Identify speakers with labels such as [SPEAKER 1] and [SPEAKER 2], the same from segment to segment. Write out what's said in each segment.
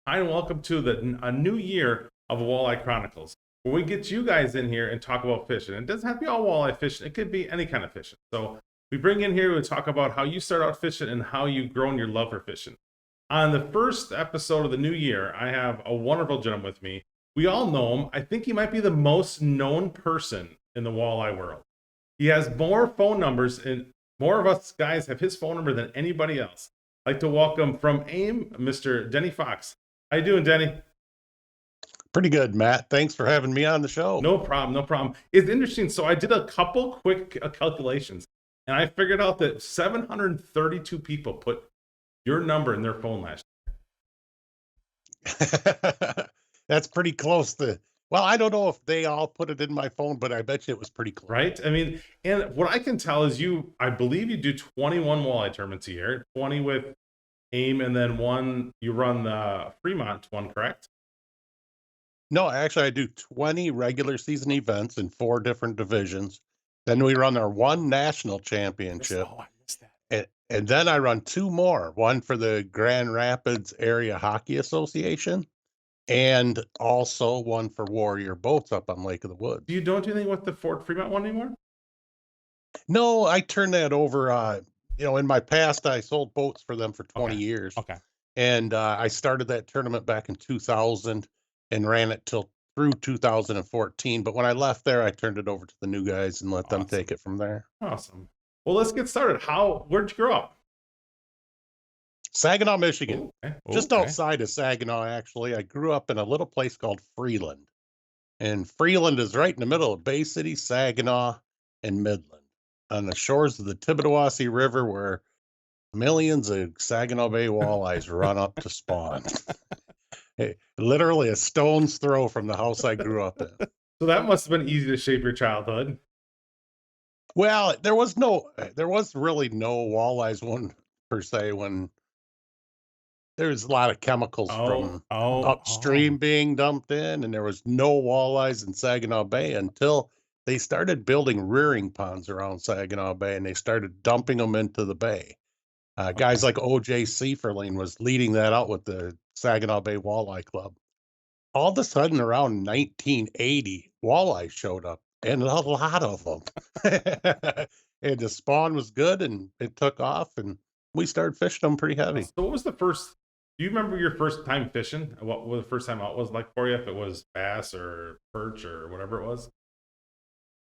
[SPEAKER 1] Hi, and welcome to a new year of Walleye Chronicles, where we get you guys in here and talk about fishing. It doesn't have to be all walleye fishing; it could be any kind of fishing. So we bring in here to talk about how you start out fishing and how you've grown your love for fishing. On the first episode of the new year, I have a wonderful gentleman with me. We all know him. I think he might be the most known person in the walleye world. He has more phone numbers, and more of us guys have his phone number than anybody else. I'd like to welcome from AIM, Mr. Denny Fox. How you doing, Denny?
[SPEAKER 2] Pretty good, Matt. Thanks for having me on the show.
[SPEAKER 1] No problem, no problem. It's interesting. So I did a couple quick calculations, and I figured out that 732 people put your number in their phone last
[SPEAKER 2] That's pretty close to, well, I don't know if they all put it in my phone, but I bet you it was pretty close.
[SPEAKER 1] year, right? I mean, and what I can tell is I believe you do 21 walleye tournaments a year, 20 with AIM, and then one you run the Fremont one, correct?
[SPEAKER 2] No, actually, I do 20 regular season events in 4 different divisions. Then we run our one national championship.
[SPEAKER 1] I missed that.
[SPEAKER 2] And then I run 2 more, one for the Grand Rapids Area Hockey Association and also one for Warrior Boats up on Lake of the Woods.
[SPEAKER 1] You don't do anything with the Fort Fremont one anymore?
[SPEAKER 2] No, I turned that over. In my past, I sold boats for them for 20 years.
[SPEAKER 1] Okay.
[SPEAKER 2] And I started that tournament back in 2000 and ran it till through 2014. But when I left there, I turned it over to the new guys and let them take it from there.
[SPEAKER 1] Awesome. Well, let's get started. Where'd you grow up?
[SPEAKER 2] Saginaw, Michigan.
[SPEAKER 1] Okay.
[SPEAKER 2] Just outside of Saginaw, actually. I grew up in a little place called Freeland. And Freeland is right in the middle of Bay City, Saginaw, and Midland on the shores of the Tibbetawasee River, where millions of Saginaw Bay walleyes run up to spawn. Literally a stone's throw from the house I grew up in.
[SPEAKER 1] So that must have been easy to shape your childhood.
[SPEAKER 2] Well, there was really no walleyes one per se when there's a lot of chemicals from upstream being dumped in, and there was no walleyes in Saginaw Bay until they started building rearing ponds around Saginaw Bay, and they started dumping them into the bay. Guys like O.J. Seiferling was leading that out with the Saginaw Bay Walleye Club. All of a sudden, around 1980, walleye showed up, and a lot of them. And the spawn was good, and it took off, and we started fishing them pretty heavy.
[SPEAKER 1] So what was the first, do you remember your first time fishing? What was the first time out was like for you, if it was bass or perch or whatever it was?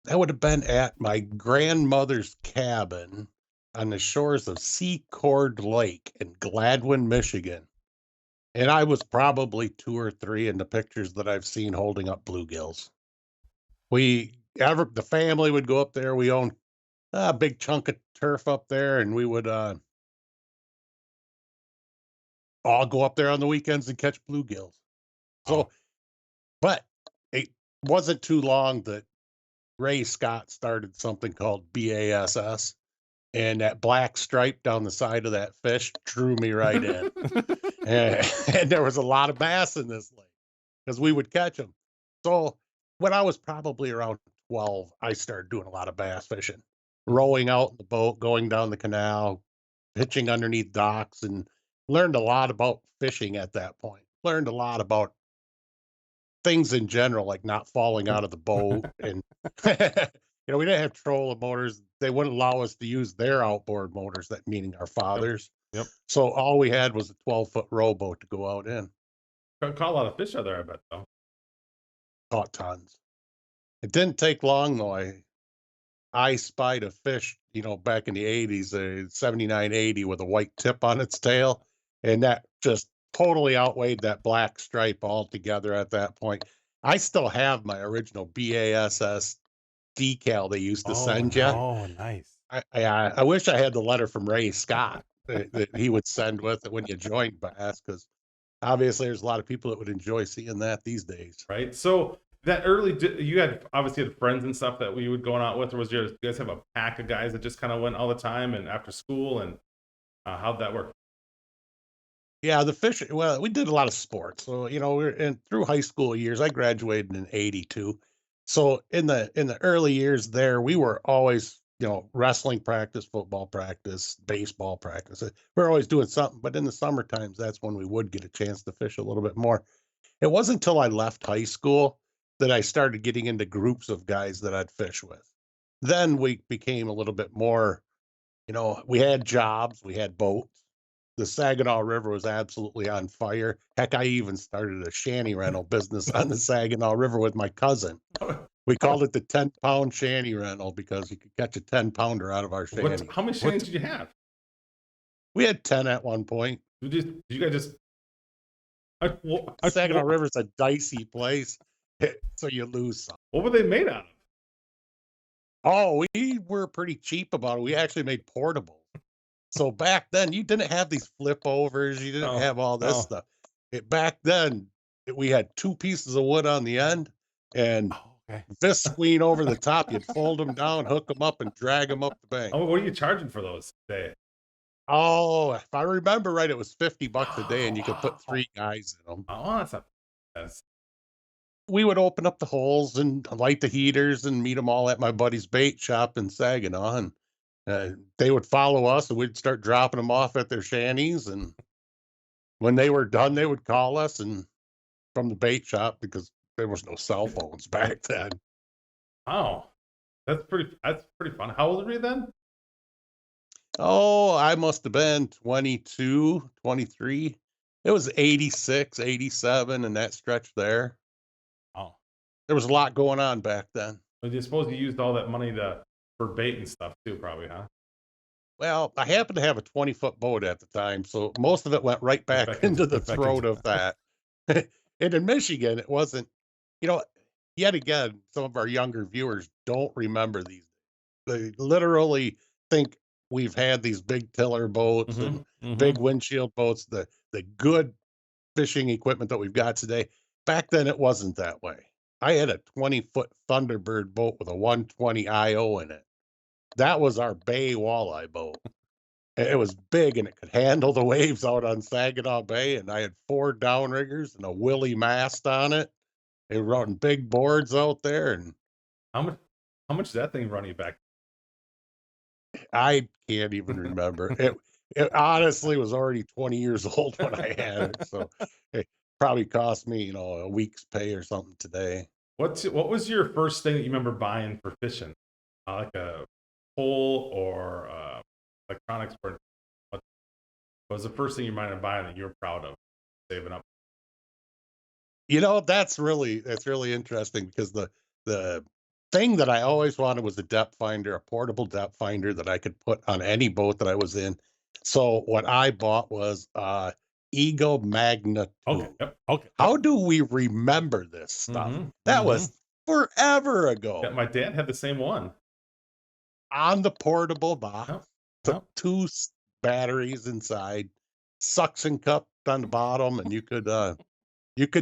[SPEAKER 2] That would have been at my grandmother's cabin on the shores of Secord Lake in Gladwin, Michigan. And I was probably 2 or 3 in the pictures that I've seen holding up bluegills. The family would go up there. We owned a big chunk of turf up there, and we would all go up there on the weekends and catch bluegills. So, but it wasn't too long that Ray Scott started something called BASS, and that black stripe down the side of that fish drew me right in. and there was a lot of bass in this lake because we would catch them. So when I was probably around 12, I started doing a lot of bass fishing, rowing out in the boat, going down the canal, pitching underneath docks, and learned a lot about fishing at that point. Learned a lot about things in general, like not falling out of the boat. And, we didn't have trolling motors. They wouldn't allow us to use their outboard motors, that meaning our fathers.
[SPEAKER 1] Yep.
[SPEAKER 2] So all we had was a 12-foot rowboat to go out in.
[SPEAKER 1] Caught a lot of fish out there, I bet, though.
[SPEAKER 2] Caught tons. It didn't take long, though. I spied a fish, back in the 80s, a 7980 with a white tip on its tail. And that just totally outweighed that black stripe altogether at that point. I still have my original BASS decal they used to send you.
[SPEAKER 1] Oh, nice.
[SPEAKER 2] I wish I had the letter from Ray Scott that he would send with it when you joined Bass, because obviously there's a lot of people that would enjoy seeing that these days.
[SPEAKER 1] Right. So that you had obviously had friends and stuff that we would going out with, or you guys have a pack of guys that just kind of went all the time and after school, and how'd that work?
[SPEAKER 2] Yeah, the fishing. Well, we did a lot of sports. So, through high school years, I graduated in '82. So in the early years there, we were always, wrestling practice, football practice, baseball practice. We're always doing something, but in the summer times, that's when we would get a chance to fish a little bit more. It wasn't until I left high school that I started getting into groups of guys that I'd fish with. Then we became a little bit more, we had jobs, we had boats. The Saginaw River was absolutely on fire. Heck, I even started a shanty rental business on the Saginaw River with my cousin. We called it the 10-pound shanty rental because you could catch a 10-pounder out of our shanty.
[SPEAKER 1] How many shanties did you have?
[SPEAKER 2] We had 10 at one point.
[SPEAKER 1] Did you guys just?
[SPEAKER 2] Saginaw River's a dicey place, so you lose some.
[SPEAKER 1] What were they made out of?
[SPEAKER 2] Oh, we were pretty cheap about it. We actually made portables. So back then, you didn't have these flip overs. You didn't have all this stuff. Back then, we had 2 pieces of wood on the end and visqueen over the top. You'd fold them down, hook them up, and drag them up the bank.
[SPEAKER 1] Oh, what are you charging for those today?
[SPEAKER 2] Oh, if I remember right, it was $50 a day, and you could put 3 guys in them.
[SPEAKER 1] Oh, that's not.
[SPEAKER 2] We would open up the holes and light the heaters and meet them all at my buddy's bait shop in Saginaw, and they would follow us, and we'd start dropping them off at their shanties. And when they were done, they would call us and from the bait shop because there was no cell phones back then.
[SPEAKER 1] Oh, that's pretty fun. How old were you then?
[SPEAKER 2] Oh, I must have been 22, 23. It was 86, 87, and that stretch there.
[SPEAKER 1] Oh,
[SPEAKER 2] there was a lot going on back then.
[SPEAKER 1] But you suppose you used all that money for bait and stuff too, probably, huh?
[SPEAKER 2] Well, I happened to have a 20-foot boat at the time, so most of it went right back into the throat of that. And in Michigan, it wasn't, yet again, some of our younger viewers don't remember these. They literally think we've had these big tiller boats and big windshield boats, the good fishing equipment that we've got today. Back then, it wasn't that way. I had a 20-foot Thunderbird boat with a 120 IO in it. That was our bay walleye boat. It was big and it could handle the waves out on Saginaw Bay. And I had 4 downriggers and a Willie mast on it. They were running big boards out there. And
[SPEAKER 1] how much did that thing run you back?
[SPEAKER 2] I can't even remember. It honestly was already 20 years old when I had it. So it probably cost me, a week's pay or something today.
[SPEAKER 1] What was your first thing that you remember buying for fishing? Like a pole or electronics? What was the first thing you might have buying that you were proud of saving up?
[SPEAKER 2] That's really interesting because the thing that I always wanted was a depth finder, a portable depth finder that I could put on any boat that I was in. So what I bought was Eagle Magna 2.
[SPEAKER 1] Okay.
[SPEAKER 2] How do we remember this stuff? That was forever ago.
[SPEAKER 1] Yeah, my dad had the same one.
[SPEAKER 2] On the portable box, 2 batteries inside, suction cup on the bottom, and you could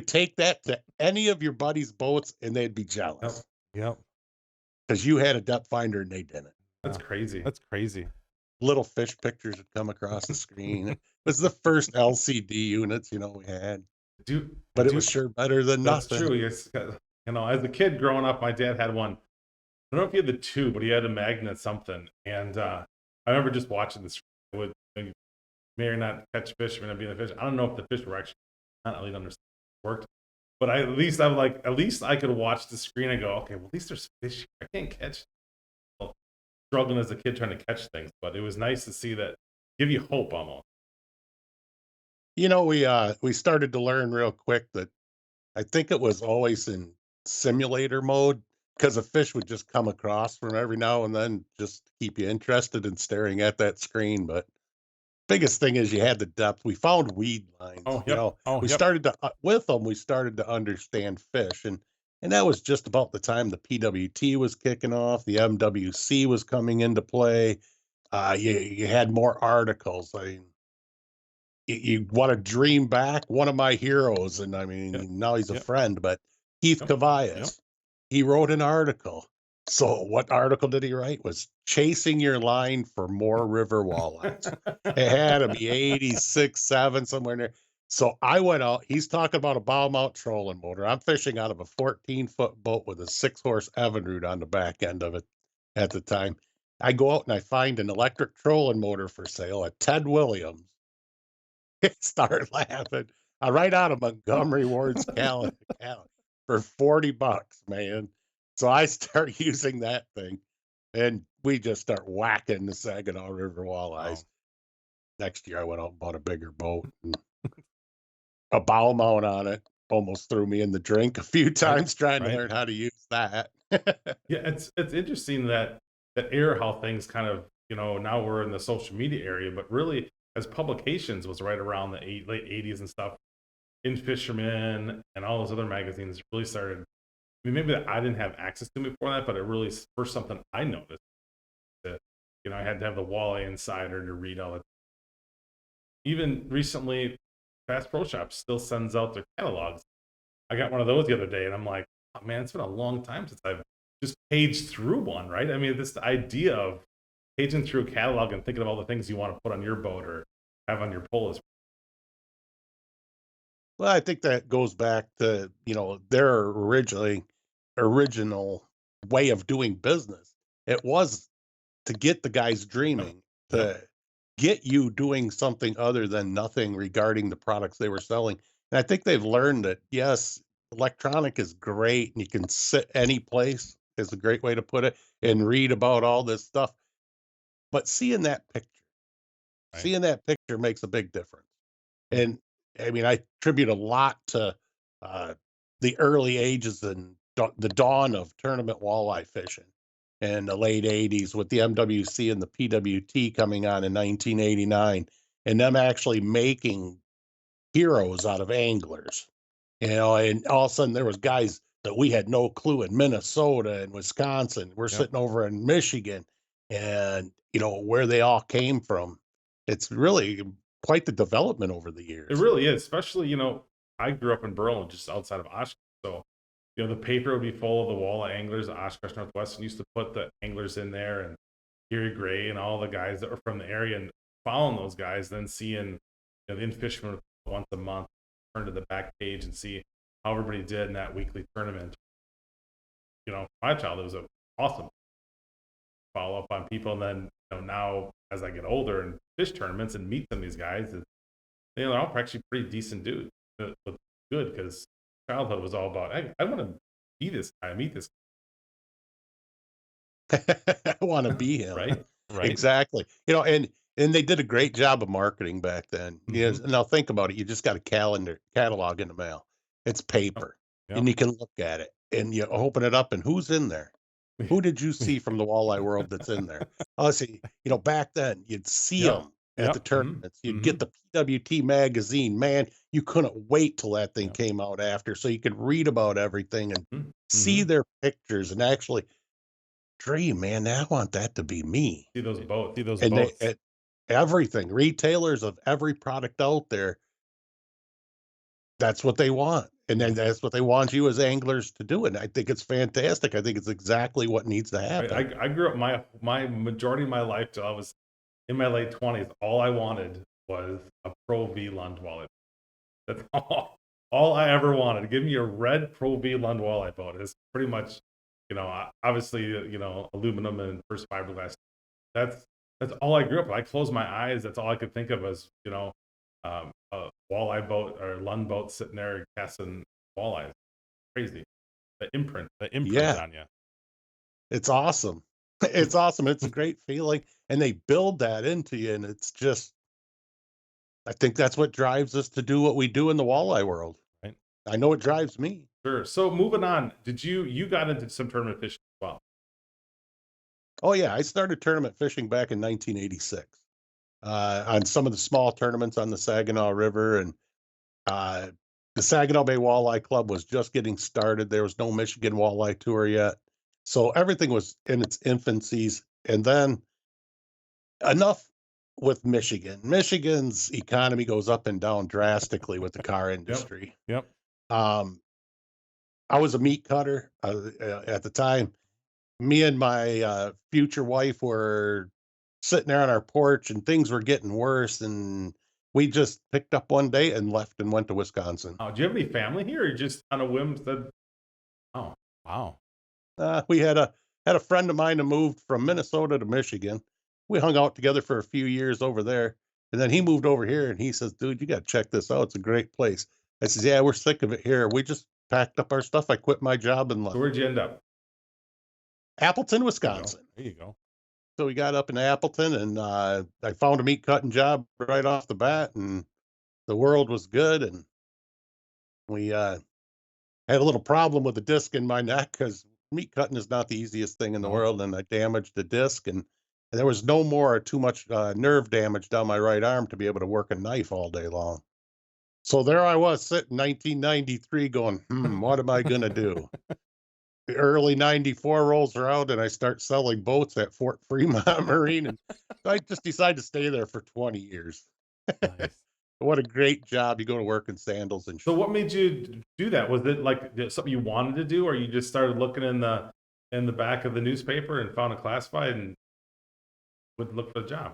[SPEAKER 2] take that to any of your buddies' boats and they'd be jealous.
[SPEAKER 1] Yep.
[SPEAKER 2] Because you had a depth finder and they didn't.
[SPEAKER 1] That's crazy. That's crazy.
[SPEAKER 2] Little fish pictures would come across the screen. It was the first LCD units, we had. But it was sure better than nothing. That's
[SPEAKER 1] true. Yes. As a kid growing up, my dad had one. I don't know if he had the 2, but he had a Magnet something. And I remember just watching this. Would may or not catch fish, may not be in the fish. I don't know if the fish were actually not really understand worked. But at least I could watch the screen and go, okay, well, at least there's fish. I can't catch. Struggling as a kid trying to catch things, but it was nice to see that give you hope almost.
[SPEAKER 2] We started to learn real quick that I think it was always in simulator mode because a fish would just come across from every now and then just to keep you interested in staring at that screen. But biggest thing is you had the depth. We found weed lines. Started to with them. We started to understand fish, and that was just about the time the PWT was kicking off. The MWC was coming into play. You had more articles. I mean, you want to dream back. One of my heroes, and I mean, now he's a friend, but Keith Cavallas. He wrote an article. So what article did he write? Was chasing your line for more river walleyes. It had to be 86, 7, somewhere in there. So I went out. He's talking about a bow mount trolling motor. I'm fishing out of a 14-foot boat with a 6-horse Evinrude on the back end of it at the time. I go out and I find an electric trolling motor for sale at Ted Williams. Start laughing. Right out of Montgomery Ward's for $40, man. So I start using that thing, and we just start whacking the Saginaw River
[SPEAKER 1] Wow.
[SPEAKER 2] walleyes. Next year, I went out and bought a bigger boat, and a bow mount on it almost threw me in the drink a few
[SPEAKER 1] Right.
[SPEAKER 2] times trying to
[SPEAKER 1] Right.
[SPEAKER 2] learn how to use that.
[SPEAKER 1] Yeah, it's interesting that era how things kind of, now we're in the social media area, but really as publications was right around the late 80s and stuff. In Fisherman and all those other magazines really started. I mean, maybe I didn't have access to them before that, but it really first something I noticed that, I had to have the Walleye Insider to read all it. Even recently, Bass Pro Shop still sends out their catalogs. I got one of those the other day, and I'm like, oh man, it's been a long time since I've just paged through one, right? I mean, this idea of paging through a catalog and thinking of all the things you want to put on your boat or have on your pole is
[SPEAKER 2] Well, I think that goes back to, their original way of doing business. It was to get the guys
[SPEAKER 1] yep,
[SPEAKER 2] dreaming,
[SPEAKER 1] yep.
[SPEAKER 2] to get you doing something other than nothing regarding the products they were selling. And I think they've learned that, yes, electronic is great and you can sit any place is a great way to put it and read about all this stuff. But
[SPEAKER 1] Right.
[SPEAKER 2] seeing that picture makes a big difference.
[SPEAKER 1] Mhm.
[SPEAKER 2] And I mean, I attribute a lot to uh, the early ages and the dawn of tournament walleye fishing in the late 80s with the MWC and the PWT coming on in 1989, and them actually making heroes out of anglers. And all of a sudden there was guys that we had no clue in Minnesota and Wisconsin. We're
[SPEAKER 1] Yep.
[SPEAKER 2] sitting over in Michigan, and where they all came from. It's really quite the development over the
[SPEAKER 1] It
[SPEAKER 2] years.
[SPEAKER 1] really is, especially, I grew up in Berlin, just outside of Oshkosh. So, the paper would be full of the walleye anglers. Oshkosh Northwestern used to put the anglers in there, and Gary Gray and all the guys that were from the area, and following those guys, then seeing, the in fishermen once a month, turn to the back page and see how everybody did in that weekly tournament. My childhood was awesome. Follow up on people, and then, now as I get older and fish tournaments and meet some of these guys, they're all actually pretty decent dudes. But good because childhood was all about, hey, I want to be this guy, meet this
[SPEAKER 2] I want to be him.
[SPEAKER 1] right? Right.
[SPEAKER 2] Exactly. And they did a great job of marketing back then. Yes.
[SPEAKER 1] Mm-hmm.
[SPEAKER 2] Now think about it. You just got a catalog in the mail. It's
[SPEAKER 1] Yep.
[SPEAKER 2] paper, and
[SPEAKER 1] Yep.
[SPEAKER 2] you can look at it, and you open it up, and who's in there? Who did you see from the walleye world that's in there? Oh, see, back then you'd see
[SPEAKER 1] Yep.
[SPEAKER 2] them at the
[SPEAKER 1] Yep. Mm-hmm.
[SPEAKER 2] tournaments. You'd
[SPEAKER 1] Mm-hmm.
[SPEAKER 2] get the PWT magazine. Man, you couldn't wait till that thing
[SPEAKER 1] Yep.
[SPEAKER 2] came out after, so you could read about everything and see
[SPEAKER 1] Mm-hmm.
[SPEAKER 2] their pictures and actually dream, man. I want that to be me.
[SPEAKER 1] See those boats. See those
[SPEAKER 2] And
[SPEAKER 1] boats.
[SPEAKER 2] everything, retailers of every product out there, that's what they want. And then
[SPEAKER 1] Yep.
[SPEAKER 2] that's what they want you as anglers to do. And I think it's fantastic. I think it's exactly what needs to
[SPEAKER 1] I,
[SPEAKER 2] happen.
[SPEAKER 1] I grew up my majority of my life till I was in my late 20s. All I wanted was a Pro V Lund wallet. That's all I ever wanted. Give me a red Pro V Lund walleye boat. It's pretty much, obviously, aluminum and first fiberglass. That's that's all I grew up with. I closed my eyes. That's all I could think of as, a walleye boat or Lund boat sitting there casting walleyes. Crazy. The imprint
[SPEAKER 2] Yeah,
[SPEAKER 1] on you.
[SPEAKER 2] it's awesome. It's awesome. It's a great feeling. And they build that into you. And it's just, I think that's what drives us to do what we do in the walleye world.
[SPEAKER 1] Right?
[SPEAKER 2] I know it drives me.
[SPEAKER 1] Sure. So moving on, did you got into some tournament fishing as well?
[SPEAKER 2] Oh, yeah. I started tournament fishing back in 1986 on some of the small tournaments on the Saginaw River. And Uh, the Saginaw Bay Walleye Club was just getting started. There was no Michigan Walleye Tour yet. So everything was in its infancies. And then enough with Michigan. Michigan's economy goes up and down drastically with the car
[SPEAKER 1] Yep.
[SPEAKER 2] industry.
[SPEAKER 1] Yep.
[SPEAKER 2] Um, I was a meat cutter at the time. Me and my future wife were sitting there on our porch, and things were getting worse. And we just picked up one day and left and went to Wisconsin.
[SPEAKER 1] Oh, do you have any family here, or just on a whim said, "Oh, wow,
[SPEAKER 2] We had Had a friend of mine that moved from Minnesota to Michigan. We hung out together for a few years over there. And then he moved over here and he says, dude, you got to check this out. It's a great place. I says, yeah, we're sick of it here. We just packed up our stuff. I quit my job and
[SPEAKER 1] So
[SPEAKER 2] left.
[SPEAKER 1] where'd you end up?
[SPEAKER 2] Appleton,
[SPEAKER 1] There you go.
[SPEAKER 2] Wisconsin.
[SPEAKER 1] There you go.
[SPEAKER 2] So we got up in Appleton and I found a meat cutting job right off the bat and the world was good. And we had a little problem with the disc in my neck because meat cutting is not the easiest thing in the
[SPEAKER 1] No.
[SPEAKER 2] world. And I damaged the disc and there was no more too much nerve damage down my right arm to be able to work a knife all day long. So there I was sitting 1993 going, what am I going to do? The early 94 rolls around and I start selling boats at Fort Fremont Marine. And I just decided to stay there for 20 years.
[SPEAKER 1] Nice.
[SPEAKER 2] What a great job. You go to work in sandals and
[SPEAKER 1] So
[SPEAKER 2] shorts.
[SPEAKER 1] what made you do that? Was it like something you wanted to do, or you just started looking in the back of the newspaper and found a classified and would look for the job?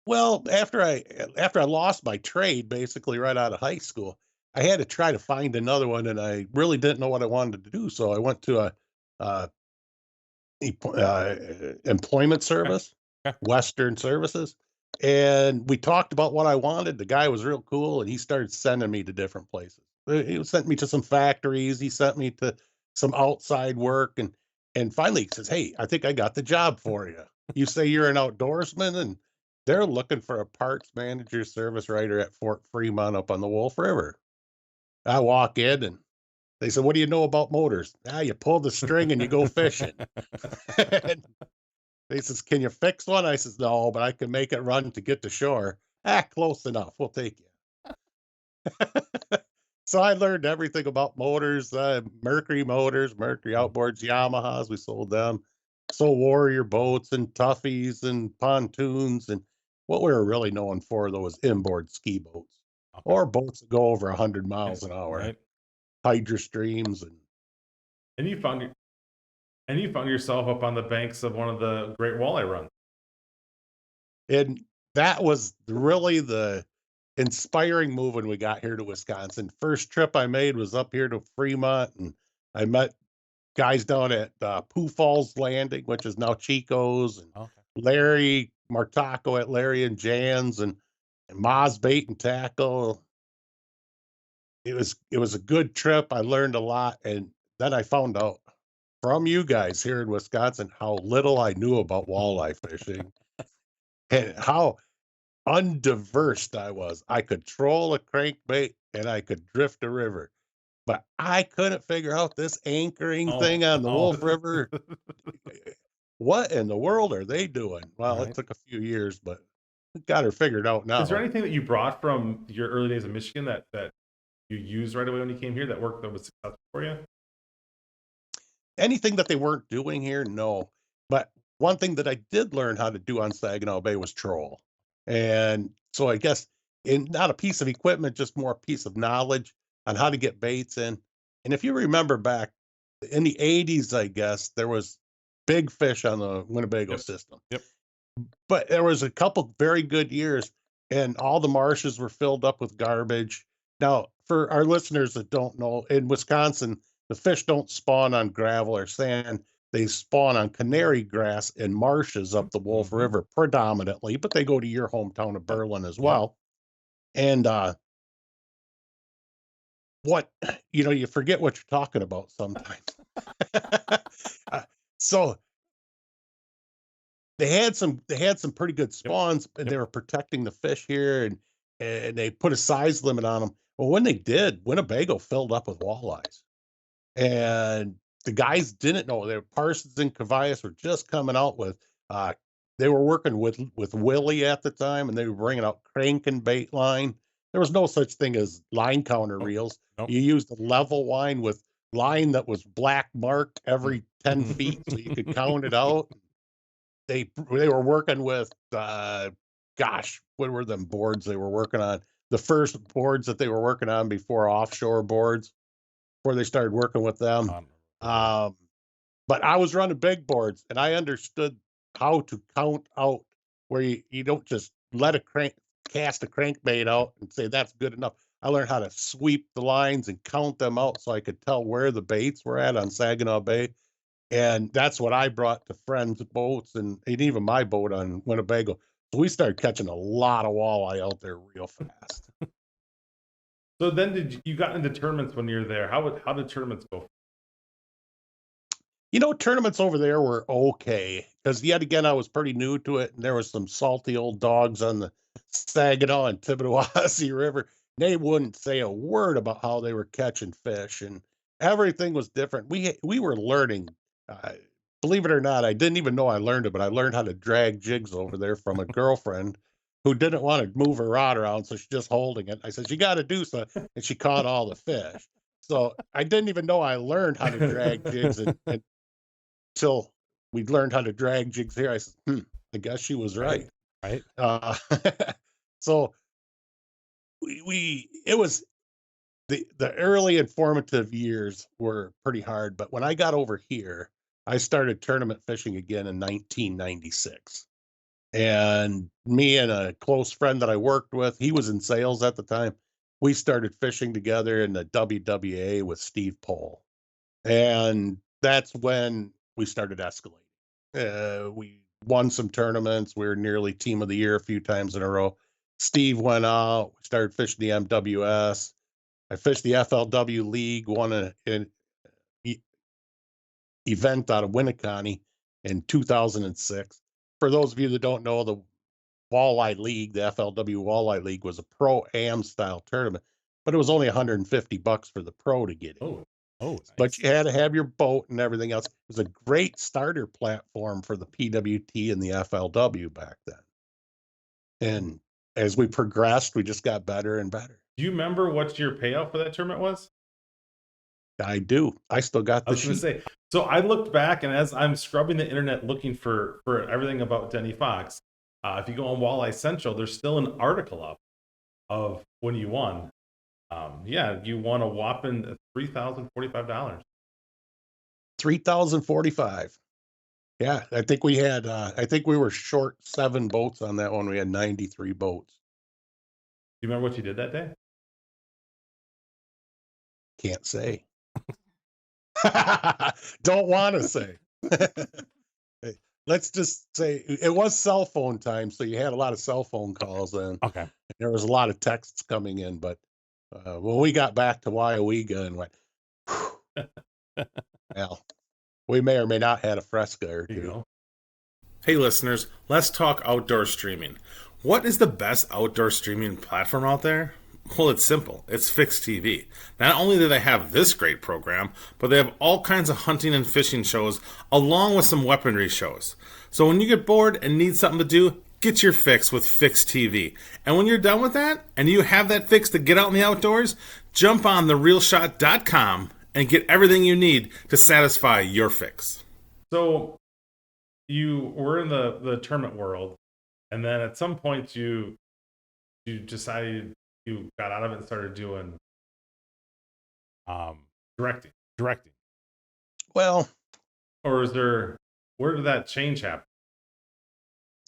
[SPEAKER 2] Well, after I lost my trade basically right out of high school, I had to try to find another one, and I really didn't know what I wanted to do. So I went to a uh, employment
[SPEAKER 1] Okay.
[SPEAKER 2] service,
[SPEAKER 1] Okay.
[SPEAKER 2] Western Services, and we talked about what I wanted. The guy was real cool, and he started sending me to different places. He sent me to some factories. He sent me to some outside work, and finally he says, "Hey, I think I got the job for you. You say you're an outdoorsman, and they're looking for a parts manager, service writer at Fort Fremont up on the Wolf River." I walk in, and they said, "What do you know about motors?" "Ah, you pull the string and you go fishing." And they says, "Can you fix one?" I says, "No, but I can make it run to get to shore." "Ah, close enough. We'll take you." So I learned everything about motors, Mercury motors, Mercury
[SPEAKER 1] Mm.
[SPEAKER 2] outboards, Yamahas. We sold them. Sold Warrior boats and Toughies and pontoons. And what we were really known for, though, was inboard ski boats
[SPEAKER 1] Okay.
[SPEAKER 2] or boats that go over 100
[SPEAKER 1] Yeah,
[SPEAKER 2] miles an hour,
[SPEAKER 1] right.
[SPEAKER 2] Hydro Streams.
[SPEAKER 1] And you found yourself up on the banks of one of the great walleye runs.
[SPEAKER 2] And that was really the inspiring move when we got here to Wisconsin. First trip I made was up here to Fremont, and I met guys down at Pooh Falls Landing, which is now Chico's, and
[SPEAKER 1] Okay.
[SPEAKER 2] Larry Martaco at Larry and Jan's, and Ma's Bait and Tackle. It was a good trip. I learned a lot, and then I found out from you guys here in Wisconsin how little I knew about walleye fishing and how undiversed I was. I could troll a crankbait and I could drift a river, but I couldn't figure out this anchoring
[SPEAKER 1] Oh,
[SPEAKER 2] thing on the
[SPEAKER 1] no.
[SPEAKER 2] Wolf River. What in the world are they doing? Well, it
[SPEAKER 1] Right.
[SPEAKER 2] took a few years, but we got her figured out
[SPEAKER 1] Is there
[SPEAKER 2] now.
[SPEAKER 1] anything that you brought from your early days in Michigan that you used right away when you came here that worked that was successful for you?
[SPEAKER 2] Anything that they weren't doing here, no. But one thing that I did learn how to do on Saginaw Bay was troll. And so I guess in not a piece of equipment, just more a piece of knowledge on how to get baits in. And if you remember back in the 80s, I guess there was big fish on the Winnebago
[SPEAKER 1] Yep.
[SPEAKER 2] system.
[SPEAKER 1] Yep.
[SPEAKER 2] But there was a couple very good years and all the marshes were filled up with garbage. Now, for our listeners that don't know, in Wisconsin, the fish don't spawn on gravel or sand. They spawn on canary grass and marshes up the Wolf
[SPEAKER 1] Mm-hmm.
[SPEAKER 2] River predominantly, but they go to your hometown of
[SPEAKER 1] Yep.
[SPEAKER 2] Berlin as
[SPEAKER 1] Yep.
[SPEAKER 2] well. And what you forget what you're talking about sometimes. Uh, so they had some pretty good
[SPEAKER 1] Yep.
[SPEAKER 2] spawns, and they
[SPEAKER 1] Yep.
[SPEAKER 2] were protecting the fish here, and they put a size limit on them. Well, when they did, Winnebago filled up with walleyes, and the guys didn't know. They were Parsons and Cavias were just coming out with. They were working with Willie at the time, and they were bringing out crank and bait line. There was no such thing as line counter
[SPEAKER 1] Nope.
[SPEAKER 2] reels.
[SPEAKER 1] Nope.
[SPEAKER 2] You used a level line with line that was black marked every 10 feet, so you could
[SPEAKER 1] Mm.
[SPEAKER 2] count it out. They were working with gosh, what were them boards they were working on? The first boards that they were working on before offshore boards, before they started working with them.
[SPEAKER 1] Um,
[SPEAKER 2] Um, but I was running big boards and I understood how to count out where you don't just let a crank cast a crankbait out and say that's good enough. I learned how to sweep the lines and count them out so I could tell where the baits were at on Saginaw Bay. And that's what I brought to friends' boats and even my boat on Winnebago. So we started catching a lot of walleye out there real fast.
[SPEAKER 1] So then you got into tournaments when you're there? How did tournaments go?
[SPEAKER 2] Tournaments over there were okay because yet again I was pretty new to it, and there was some salty old dogs on the Saginaw and Tibbetawasee River. They wouldn't say a word about how they were catching fish, and everything was different. We were learning. Uh, Believe it or not, I didn't even know I learned it, but I learned how to drag jigs over there from a girlfriend who didn't want to move her rod around, so she's just holding it. I said, "You got to do so," and she caught all the fish. So I didn't even know I learned how to drag jigs and till we learned how to drag jigs here. I said, I guess she was right.
[SPEAKER 1] Right.
[SPEAKER 2] Uh, so it was the early informative years were pretty hard, but when I got over here, I started tournament fishing again in 1996. And me and a close friend that I worked with, he was in sales at the time. We started fishing together in the WWA with Steve Pohl. And that's when we started escalating. We won some tournaments. We were nearly team of the year a few times in a row. Steve went out, started fishing the MWS. I fished the FLW League, won an event out of Winneconne in 2006. For those of you that don't know, the Walleye League, the FLW Walleye League, was a pro-am style tournament, but it was only $150 for the pro to get in.
[SPEAKER 1] Oh,
[SPEAKER 2] But
[SPEAKER 1] nice.
[SPEAKER 2] you had to have your boat and everything else. It was a great starter platform for the PWT and the FLW back then. And as we progressed, we just got better and better.
[SPEAKER 1] Do you remember what your payout for that tournament was?
[SPEAKER 2] I do. I still got
[SPEAKER 1] I
[SPEAKER 2] the
[SPEAKER 1] was going to
[SPEAKER 2] sheet.
[SPEAKER 1] say. So I looked back, and as I'm scrubbing the internet looking for everything about Denny Fox, if you go on Walleye Central, there's still an article up of when you won. Yeah, you won a whopping $3,045.
[SPEAKER 2] 3,045. Yeah, I think we were short 7 boats on that one. We had 93 boats.
[SPEAKER 1] Do you remember what you did that day?
[SPEAKER 2] Can't say. Don't want to say. Let's just say it was cell phone time, so you had a lot of cell phone calls then.
[SPEAKER 1] Okay.
[SPEAKER 2] There was a lot of texts coming in, but when we got back to Wyowega and went, well, we may or may not had a fresca or
[SPEAKER 1] There you
[SPEAKER 2] two.
[SPEAKER 1] go. Hey listeners, let's talk outdoor streaming. What is the best outdoor streaming platform out there? Well, it's simple. It's Fixed TV. Not only do they have this great program, but they have all kinds of hunting and fishing shows along with some weaponry shows. So when you get bored and need something to do, get your fix with Fixed TV. And when you're done with that and you have that fix to get out in the outdoors, jump on therealshot.com and get everything you need to satisfy your fix. So you were in the tournament world, and then at some point you decided you got out of it and started doing directing.
[SPEAKER 2] Well,
[SPEAKER 1] Or is there, where did that change happen?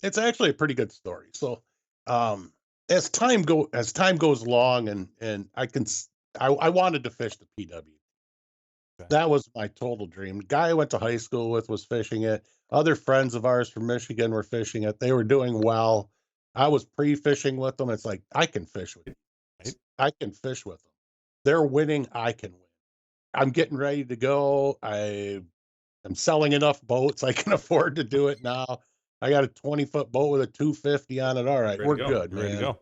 [SPEAKER 2] it's actually a pretty good story. So, as time goes along, and I wanted to fish the PW.
[SPEAKER 1] Okay.
[SPEAKER 2] That was my total dream. The guy I went to high school with was fishing it. Other friends of ours from Michigan were fishing it. They were doing well. I was pre-fishing with them. It's like, I can fish with you.
[SPEAKER 1] Right.
[SPEAKER 2] I can fish with them. They're winning. I can win. I'm getting ready to go. I'm selling enough boats. I can afford to do it now. I got a 20-foot boat with a 250 on it. All right,
[SPEAKER 1] Ready
[SPEAKER 2] we're
[SPEAKER 1] to go.
[SPEAKER 2] good,
[SPEAKER 1] Ready to
[SPEAKER 2] man.
[SPEAKER 1] go.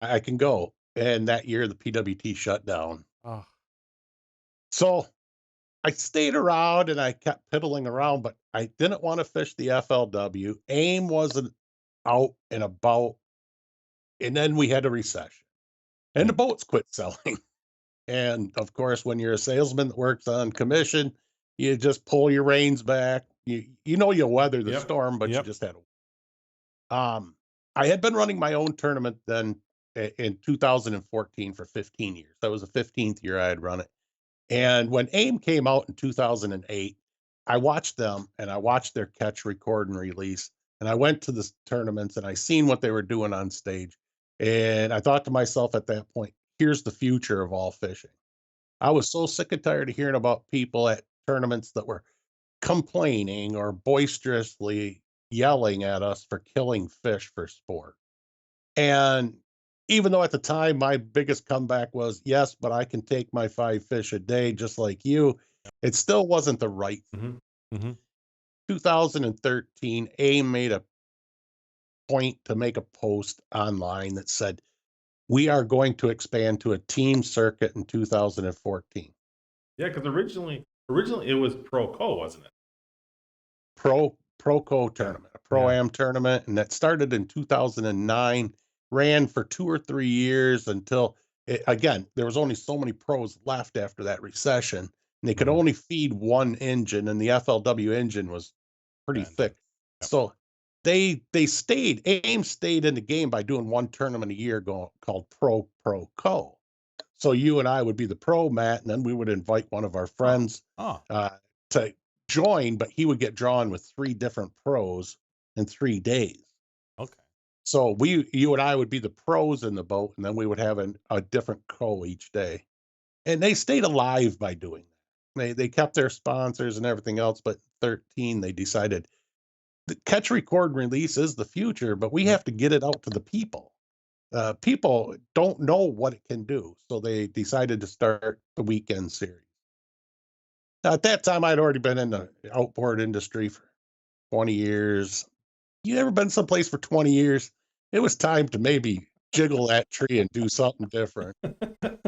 [SPEAKER 2] I can go. And that year, the PWT shut down.
[SPEAKER 1] Oh.
[SPEAKER 2] So I stayed around and I kept piddling around, but I didn't want to fish the FLW. AIM wasn't out and about. And then we had a recession and the boats quit selling. And of course, when you're a salesman that works on commission, you just pull your reins back. You'll weather the storm, but you just had to. I had been running my own tournament then in 2014 for 15 years. That was the 15th year I had run it. And when AIM came out in 2008, I watched them and I watched their catch, record, and release. And I went to the tournaments and I seen what they were doing on stage. And I thought to myself at that point, here's the future of all fishing. I was so sick and tired of hearing about people at tournaments that were complaining or boisterously yelling at us for killing fish for sport. And even though at the time my biggest comeback was, yes, but I can take my 5 fish a day just like you, it still wasn't the right thing.
[SPEAKER 1] Hmm. Hmm.
[SPEAKER 2] 2013, AIM made a point to make a post online that said, we are going to expand to a team circuit in 2014.
[SPEAKER 1] Yeah, because originally it was pro co, wasn't it?
[SPEAKER 2] Pro
[SPEAKER 1] Yeah.
[SPEAKER 2] tournament, a pro
[SPEAKER 1] Yeah.
[SPEAKER 2] am tournament, and that started in 2009, ran for 2 or 3 years until again, there was only so many pros left after that recession, and they could
[SPEAKER 1] Hmm.
[SPEAKER 2] only feed one engine, and the FLW engine was pretty
[SPEAKER 1] Engine.
[SPEAKER 2] thick.
[SPEAKER 1] Yep.
[SPEAKER 2] So AIM stayed in the game by doing one tournament a year called Pro Co. So you and I would be the pro, Matt, and then we would invite one of our
[SPEAKER 1] Oh.
[SPEAKER 2] friends
[SPEAKER 1] Oh.
[SPEAKER 2] to join, but he would get drawn with 3 different pros in 3 days.
[SPEAKER 1] Okay.
[SPEAKER 2] So you and I would be the pros in the boat, and then we would have a different co each day. And they stayed alive by doing that. They kept their sponsors and everything else, but 13 they decided the catch, record, and release is the future, but we
[SPEAKER 1] Mhm.
[SPEAKER 2] have to get it out to the people. People don't know what it can do, so they decided to start the weekend series. Now, at that time, I'd already been in the outboard industry for 20 years. You ever been someplace for 20 years? It was time to maybe jiggle that tree and do something different.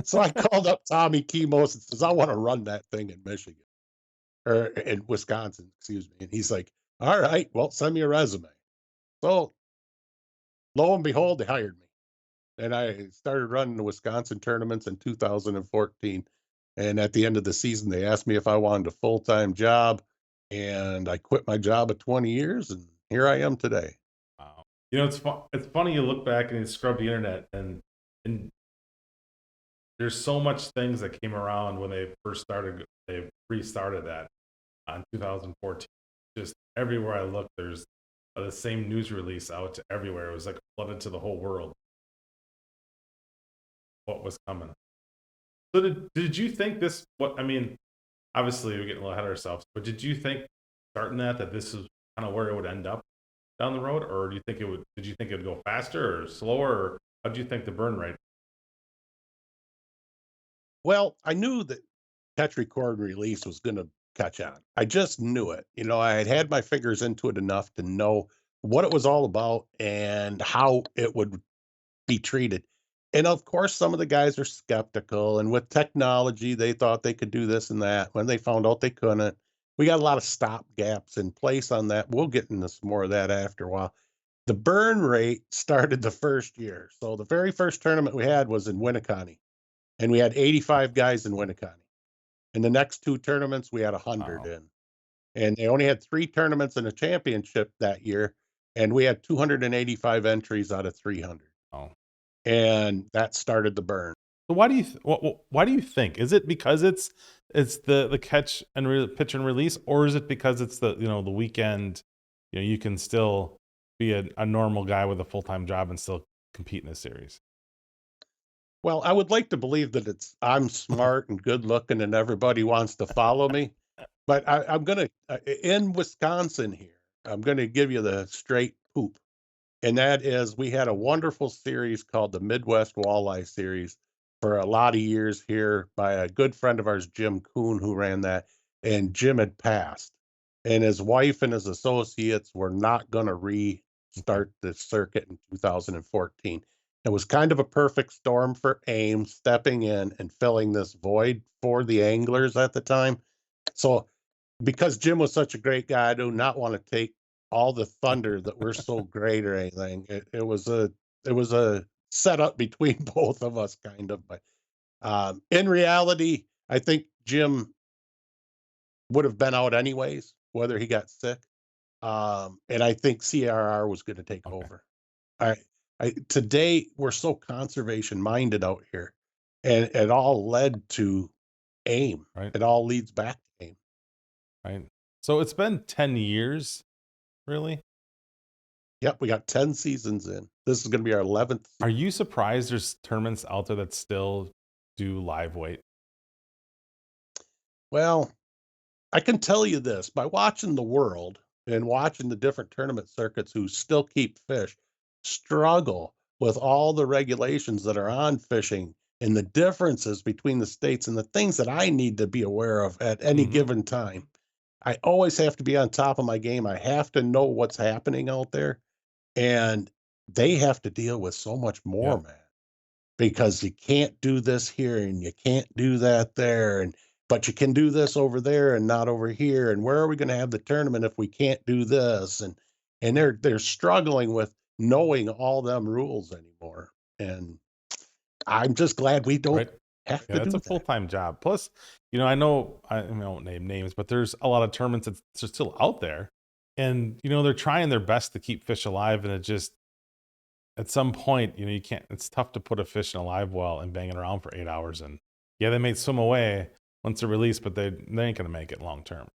[SPEAKER 2] So I called up Tommy Kimos and says, I want to run that thing in Michigan or in Wisconsin, excuse me. And he's like, all right, well, send me a resume. So lo and behold, they hired me. And I started running the Wisconsin tournaments in 2014. And at the end of the season, they asked me if I wanted a full-time job, and I quit my job at 20 years, and here I am today.
[SPEAKER 1] Wow. It's funny you look back and you scrub the internet and there's so much things that came around when they first started. They restarted that in 2014. Just everywhere I look, there's the same news release out to everywhere. It was like flooded to the whole world. What was coming? So did you think this? What I mean, obviously we're getting a little ahead of ourselves, but did you think starting that this is kind of where it would end up down the road, or do you think it would? Did you think it would go faster or slower, or how do you think the burn rate?
[SPEAKER 2] Well, I knew that catch, record, release was going to catch on. I just knew it. I had had my fingers into it enough to know what it was all about and how it would be treated. And of course, some of the guys are skeptical. And with technology, they thought they could do this and that. When they found out they couldn't, we got a lot of stop gaps in place on that. We'll get into some more of that after a while. The burn rate started the first year. So the very first tournament we had was in Winneconne, and we had 85 guys in Winneconne. In the next 2 tournaments, we had 100
[SPEAKER 1] Wow.
[SPEAKER 2] in. And they only had 3 tournaments and a championship that year. And we had 285 entries out of 300.
[SPEAKER 1] Oh.
[SPEAKER 2] And that started the burn.
[SPEAKER 1] So why do you why do you think? Is it because it's the catch and pitch and release, or is it because it's the weekend? You can still be a normal guy with a full time job and still compete in this series.
[SPEAKER 2] Well, I would like to believe that I'm smart and good looking and everybody wants to follow me. But I'm going to, in Wisconsin here, I'm going to give you the straight poop. And that is, we had a wonderful series called the Midwest Walleye Series for a lot of years here by a good friend of ours, Jim Kuhn, who ran that. And Jim had passed, and his wife and his associates were not going to
[SPEAKER 1] Okay.
[SPEAKER 2] restart the circuit in 2014. It was kind of a perfect storm for AIM stepping in and filling this void for the anglers at the time. So because Jim was such a great guy, I do not want to take all the thunder that we're so great or anything. It was a setup between both of us, kind of. But in reality, I think Jim would have been out anyways, whether he got sick. And I think CRR was going to take
[SPEAKER 1] Okay.
[SPEAKER 2] over. I, Today we're so conservation minded out here, and it all led to AIM.
[SPEAKER 1] Right.
[SPEAKER 2] It all leads back to AIM.
[SPEAKER 1] Right. So it's been 10 years, really.
[SPEAKER 2] Yep, we got 10 seasons in. This is going to be our 11th
[SPEAKER 1] Are
[SPEAKER 2] season.
[SPEAKER 1] you surprised there's tournaments out there that still do live weight?
[SPEAKER 2] Well, I can tell you this by watching the world and watching the different tournament circuits who still keep fish struggle with all the regulations that are on fishing and the differences between the states and the things that I need to be aware of at any
[SPEAKER 1] Hmm.
[SPEAKER 2] given time. I always have to be on top of my game. I have to know what's happening out there. And they have to deal with so much more,
[SPEAKER 1] Yep.
[SPEAKER 2] man, because you can't do this here and you can't do that there. And but you can do this over there and not over here. And where are we going to have the tournament if we can't do this? And they're struggling with knowing all them rules anymore. And I'm just glad we don't
[SPEAKER 1] Right.
[SPEAKER 2] have
[SPEAKER 1] Yeah,
[SPEAKER 2] to
[SPEAKER 1] that's a
[SPEAKER 2] do
[SPEAKER 1] full
[SPEAKER 2] that.
[SPEAKER 1] time job. Plus, I won't name names, but there's a lot of tournaments that's just still out there, and they're trying their best to keep fish alive, and it just at some point, you can't. It's tough to put a fish in a live well and bang it around for 8 hours, and yeah, they may swim away once they're released, but they ain't gonna make it long term.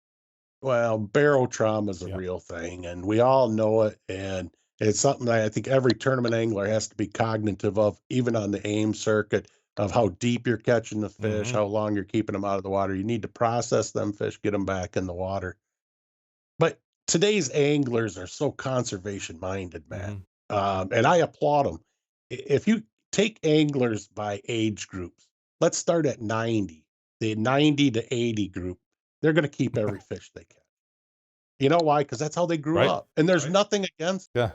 [SPEAKER 2] Well, barrel trauma is a
[SPEAKER 1] Yep.
[SPEAKER 2] real thing, and we all know it. And it's something that I think every tournament angler has to be cognitive of, even on the aim circuit, of how deep you're catching the fish,
[SPEAKER 1] Hmm.
[SPEAKER 2] how long you're keeping them out of the water. You need to process them fish, get them back in the water. But today's anglers are so conservation minded, man.
[SPEAKER 1] Hmm.
[SPEAKER 2] And I applaud them. If you take anglers by age groups, let's start at 90, the 90 to 80 group, they're going to keep every fish they catch. You know why? Because that's how they grew
[SPEAKER 1] Right.
[SPEAKER 2] up. And there's nothing against it.
[SPEAKER 1] Yeah.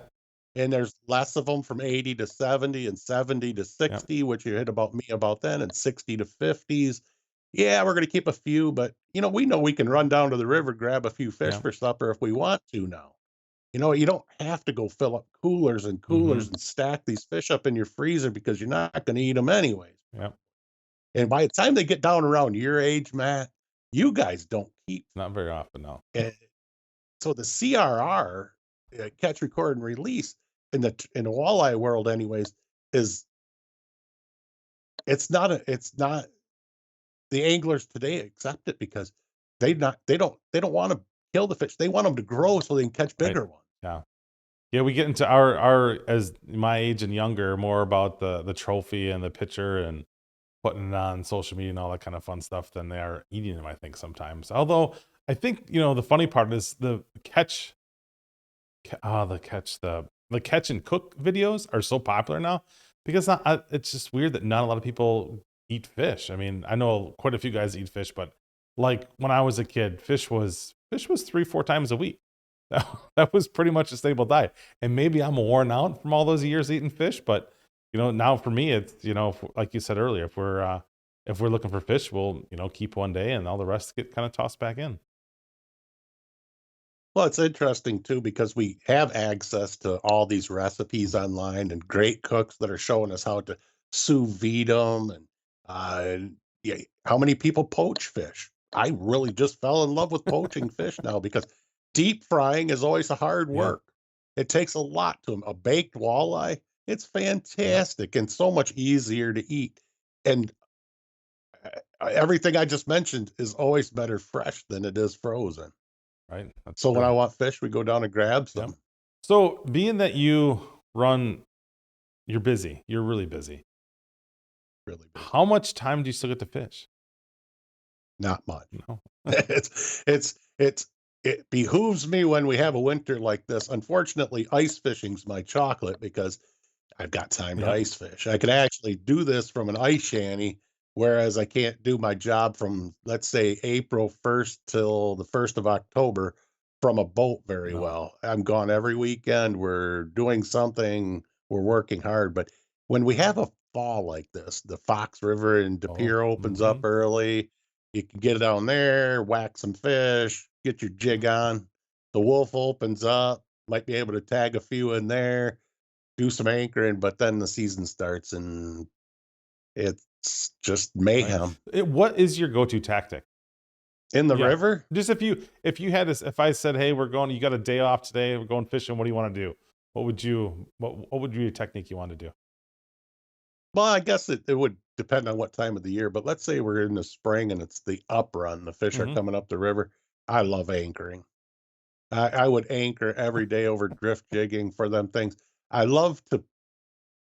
[SPEAKER 2] And there's less of them from 80 to 70 and 70 to
[SPEAKER 1] Yep.
[SPEAKER 2] 60, which you hit about me about then, and 60 to 50s. Yeah, we're going to keep a few, but we know we can run down to the river, grab a few fish
[SPEAKER 1] Yeah.
[SPEAKER 2] for supper if we want to now. You don't have to go fill up coolers and
[SPEAKER 1] Hmm.
[SPEAKER 2] coolers and stack these fish up in your freezer because you're not going to eat them anyways.
[SPEAKER 1] Yep.
[SPEAKER 2] And by the time they get down around your age, Matt, you guys don't keep.
[SPEAKER 1] Not very often, no.
[SPEAKER 2] So the CRR, catch, record, and release in the walleye world, anyways, is it's not the anglers today accept it because they don't want to kill the fish. They want them to grow so they can catch
[SPEAKER 1] Right.
[SPEAKER 2] bigger ones.
[SPEAKER 1] Yeah. Yeah, we get into our as my age and younger more about the trophy and the picture and putting it on social media and all that kind of fun stuff than they are eating them, I think sometimes. Although I think, the funny part is the catch the catch and cook videos are so popular now because it's just weird that not a lot of people eat fish. I mean, I know quite a few guys eat fish, but like when I was a kid, fish was 3-4 times a week. That was pretty much a stable diet. And maybe I'm worn out from all those years eating fish, but now for me, it's like you said earlier, if we're looking for fish, we'll keep one day and all the rest get kind of tossed back in.
[SPEAKER 2] Well, it's interesting too because we have access to all these recipes online and great cooks that are showing us how to sous vide them and yeah, how many people poach fish. I really just fell in love with poaching fish now because deep frying is always a hard
[SPEAKER 1] Yeah.
[SPEAKER 2] work. It takes a lot to them. A baked walleye, it's
[SPEAKER 1] Yep.
[SPEAKER 2] fantastic and so much easier to eat. And everything I just mentioned is always better fresh than it is frozen.
[SPEAKER 1] Right. That's
[SPEAKER 2] So when I
[SPEAKER 1] true.
[SPEAKER 2] want fish, we go down and grab
[SPEAKER 1] Yep.
[SPEAKER 2] some.
[SPEAKER 1] So being that you're busy. You're really busy.
[SPEAKER 2] Really busy.
[SPEAKER 1] How much time do you still get to fish?
[SPEAKER 2] Not much.
[SPEAKER 1] No.
[SPEAKER 2] It's it behooves me when we have a winter like this. Unfortunately, ice fishing's my chocolate because I've got time to
[SPEAKER 1] Yep.
[SPEAKER 2] ice fish. I could actually do this from an ice shanty, whereas I can't do my job from, let's say, April 1st till the 1st of October from a boat very
[SPEAKER 1] No.
[SPEAKER 2] well. I'm gone every weekend. We're doing something, we're working hard. But when we have a fall like this, the Fox River in De
[SPEAKER 1] Oh.
[SPEAKER 2] Pere opens up
[SPEAKER 1] Hmm.
[SPEAKER 2] early. You can get down there, whack some fish, get your jig on. The Wolf opens up, might be able to tag a few in there, do some anchoring, but then the season starts and it's just
[SPEAKER 1] Right.
[SPEAKER 2] mayhem
[SPEAKER 1] What is your go-to tactic?
[SPEAKER 2] in the
[SPEAKER 1] Yeah.
[SPEAKER 2] river.
[SPEAKER 1] Just if you had this, if I said, "Hey, you got a day off today. We're going fishing. What do you want to do?" What would be your technique you want to do?
[SPEAKER 2] Well, I guess it would depend on what time of the year, but let's say we're in the spring and it's the uprun, the fish are
[SPEAKER 1] Hmm.
[SPEAKER 2] coming up the river. I love anchoring. I would anchor every day over drift jigging for them things. I love to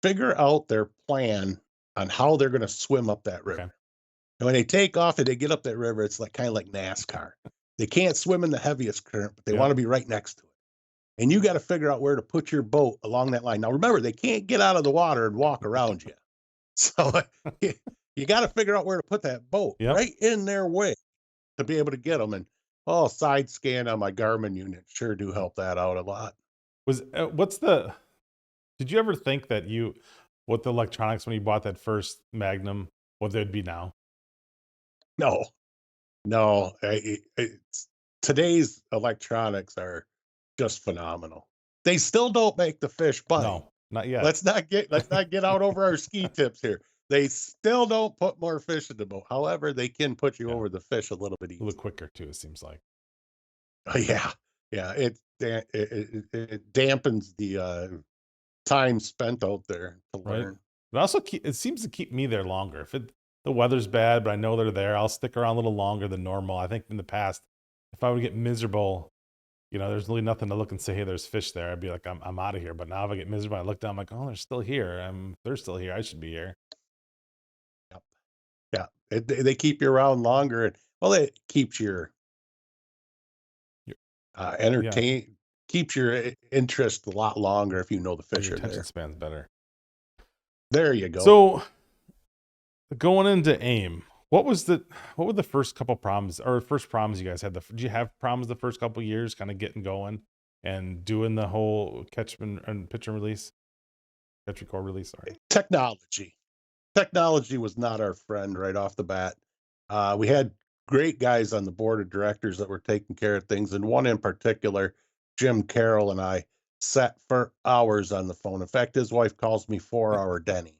[SPEAKER 2] figure out their plan on how they're going to swim up that
[SPEAKER 1] Okay.
[SPEAKER 2] river. And when they take off and they get up that river, it's like kind of like NASCAR. They can't swim in the heaviest current, but they want
[SPEAKER 1] Yep.
[SPEAKER 2] to be right next to it. And you got to figure out where to put your boat along that line. Now, remember, they can't get out of the water and walk around you. So you got to figure out where to put that boat
[SPEAKER 1] Yep.
[SPEAKER 2] right in their way to be able to get them. And side scan on my Garmin unit sure do help that out a lot.
[SPEAKER 1] What's the? Did you ever think that what the electronics when you bought that first Magnum, what they'd be now?
[SPEAKER 2] No, no, today's electronics are just phenomenal. They still don't make the fish bite.
[SPEAKER 1] No, not yet.
[SPEAKER 2] Let's not get out over our ski tips here. They still don't put more fish in the boat. However, they can put you
[SPEAKER 1] Yeah,
[SPEAKER 2] over the fish a little bit
[SPEAKER 1] a little
[SPEAKER 2] easier.
[SPEAKER 1] quicker too. It seems like.
[SPEAKER 2] Yeah, yeah. It dampens the time spent out there to
[SPEAKER 1] Right.
[SPEAKER 2] learn.
[SPEAKER 1] But also, it seems to keep me there longer. If the weather's bad, but I know they're there, I'll stick around a little longer than normal. I think in the past, if I would get miserable, there's really nothing to look and say, hey, there's fish there. I'd be like, I'm out of here. But now if I get miserable, I look down, I'm like, oh, they're still here. They're still here. I should be here.
[SPEAKER 2] Yep. Yeah, they keep you around longer, and it keeps your
[SPEAKER 1] Y- Yeah.
[SPEAKER 2] entertain keeps your interest a lot longer if you know the
[SPEAKER 1] Or your
[SPEAKER 2] fish are
[SPEAKER 1] attention
[SPEAKER 2] there.
[SPEAKER 1] span's better.
[SPEAKER 2] There you go.
[SPEAKER 1] So going into AIM, what were the first couple problems or first problems you guys had? Did you have problems the first couple years kind of getting going and doing the whole catch and pitch and release, catch record release? Sorry.
[SPEAKER 2] Technology. Technology was not our friend right off the bat. We had great guys on the board of directors that were taking care of things, and one in particular, Jim Carroll, and I sat for hours on the phone. In fact, his wife calls me 4 hour Denny.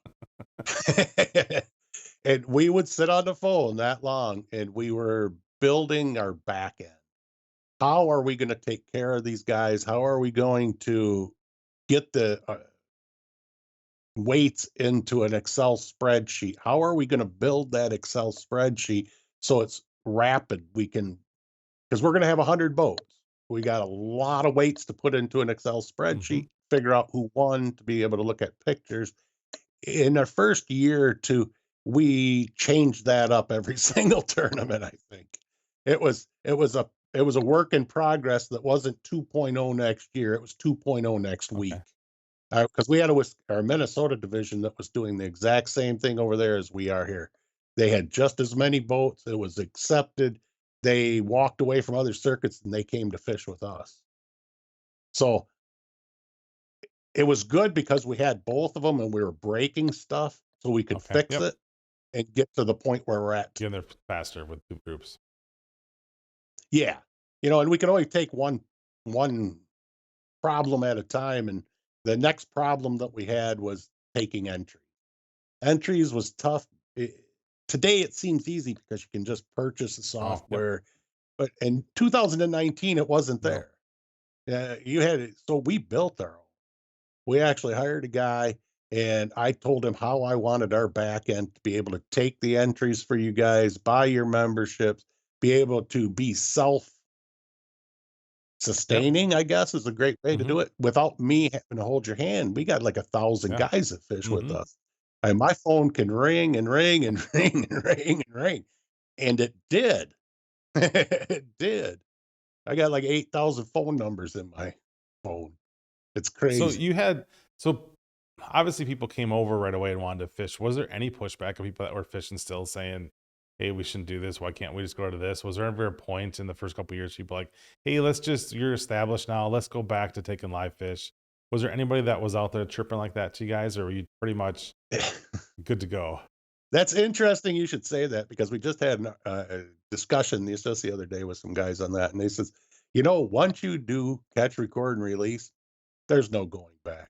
[SPEAKER 2] And we would sit on the phone that long, and we were building our back end. How are we going to take care of these guys? How are we going to get the weights into an Excel spreadsheet? How are we going to build that Excel spreadsheet so it's rapid? Because we're going to have 100 boats. We got a lot of weights to put into an Excel
[SPEAKER 1] Mm-hmm.
[SPEAKER 2] spreadsheet, figure out who won, to be able to look at pictures. In our first year or two, we changed that up every single tournament. I think it was a work in progress that wasn't 2.0 next year. It was 2.0 next week.
[SPEAKER 1] Okay.
[SPEAKER 2] Because we had our Minnesota division that was doing the exact same thing over there as we are here. They had just as many boats. It was accepted. They walked away from other circuits and they came to fish with us. So it was good because we had both of them and we were breaking stuff so we could
[SPEAKER 1] Okay.
[SPEAKER 2] fix
[SPEAKER 1] Yep.
[SPEAKER 2] it and get to the point where we're at.
[SPEAKER 1] Getting there faster with two groups.
[SPEAKER 2] Yeah. And we can only take one problem at a time. And the next problem that we had was taking entry. Entries was tough. Today it seems easy because you can just purchase the
[SPEAKER 1] Oh, yep.
[SPEAKER 2] software, but in 2019 it wasn't
[SPEAKER 1] No.
[SPEAKER 2] there. You had it, so we built our own. We actually hired a guy, and I told him how I wanted our back end to be able to take the entries for you guys, buy your memberships, be able to be self
[SPEAKER 1] Yep.
[SPEAKER 2] sustaining, I guess, is a great way to
[SPEAKER 1] Mm-hmm.
[SPEAKER 2] do it without me having to hold your hand. We got like 1,000
[SPEAKER 1] Yeah.
[SPEAKER 2] guys that fish with
[SPEAKER 1] Mm-hmm.
[SPEAKER 2] us. And my phone can ring and ring and ring and ring and ring. And it did. It did. I got like 8,000 phone numbers in my phone. It's
[SPEAKER 1] So
[SPEAKER 2] crazy.
[SPEAKER 1] you had so obviously people came over right away and wanted to fish. Was there any pushback of people that were fishing still saying, hey, we shouldn't do this? Why can't we just go to this? Was there ever a point in the first couple of years people like, hey, you're established now, let's go back to taking live fish? Was there anybody that was out there chirping like that to you guys, or were you pretty much good to go?
[SPEAKER 2] That's interesting you should say that because we just had a discussion just the other day with some guys on that. And they says, once you do catch, record, and release, there's no going back.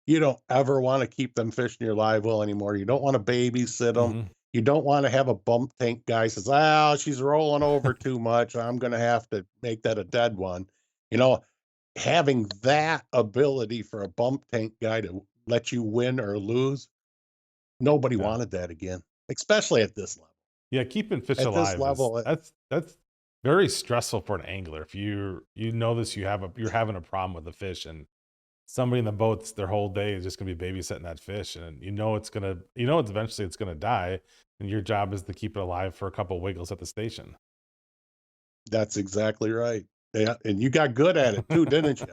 [SPEAKER 2] You don't ever want to keep them fish in your live well anymore. You don't want to babysit them.
[SPEAKER 1] Mm-hmm.
[SPEAKER 2] You don't want to have a bump tank guy says, she's rolling over too much. I'm going to have to make that a dead one. You know, Having that ability for a bump tank guy to let you win or lose, nobody
[SPEAKER 1] Yeah.
[SPEAKER 2] wanted that again, especially at this level.
[SPEAKER 1] Yeah, keeping fish
[SPEAKER 2] At this
[SPEAKER 1] alive is
[SPEAKER 2] level,
[SPEAKER 1] that's very stressful for an angler. If you know this, you're having a problem with the fish, and somebody in the boats their whole day is just gonna be babysitting that fish, and it's eventually it's gonna die, and your job is to keep it alive for a couple wiggles at the station.
[SPEAKER 2] That's exactly right. Yeah, and you got good at it too, didn't you?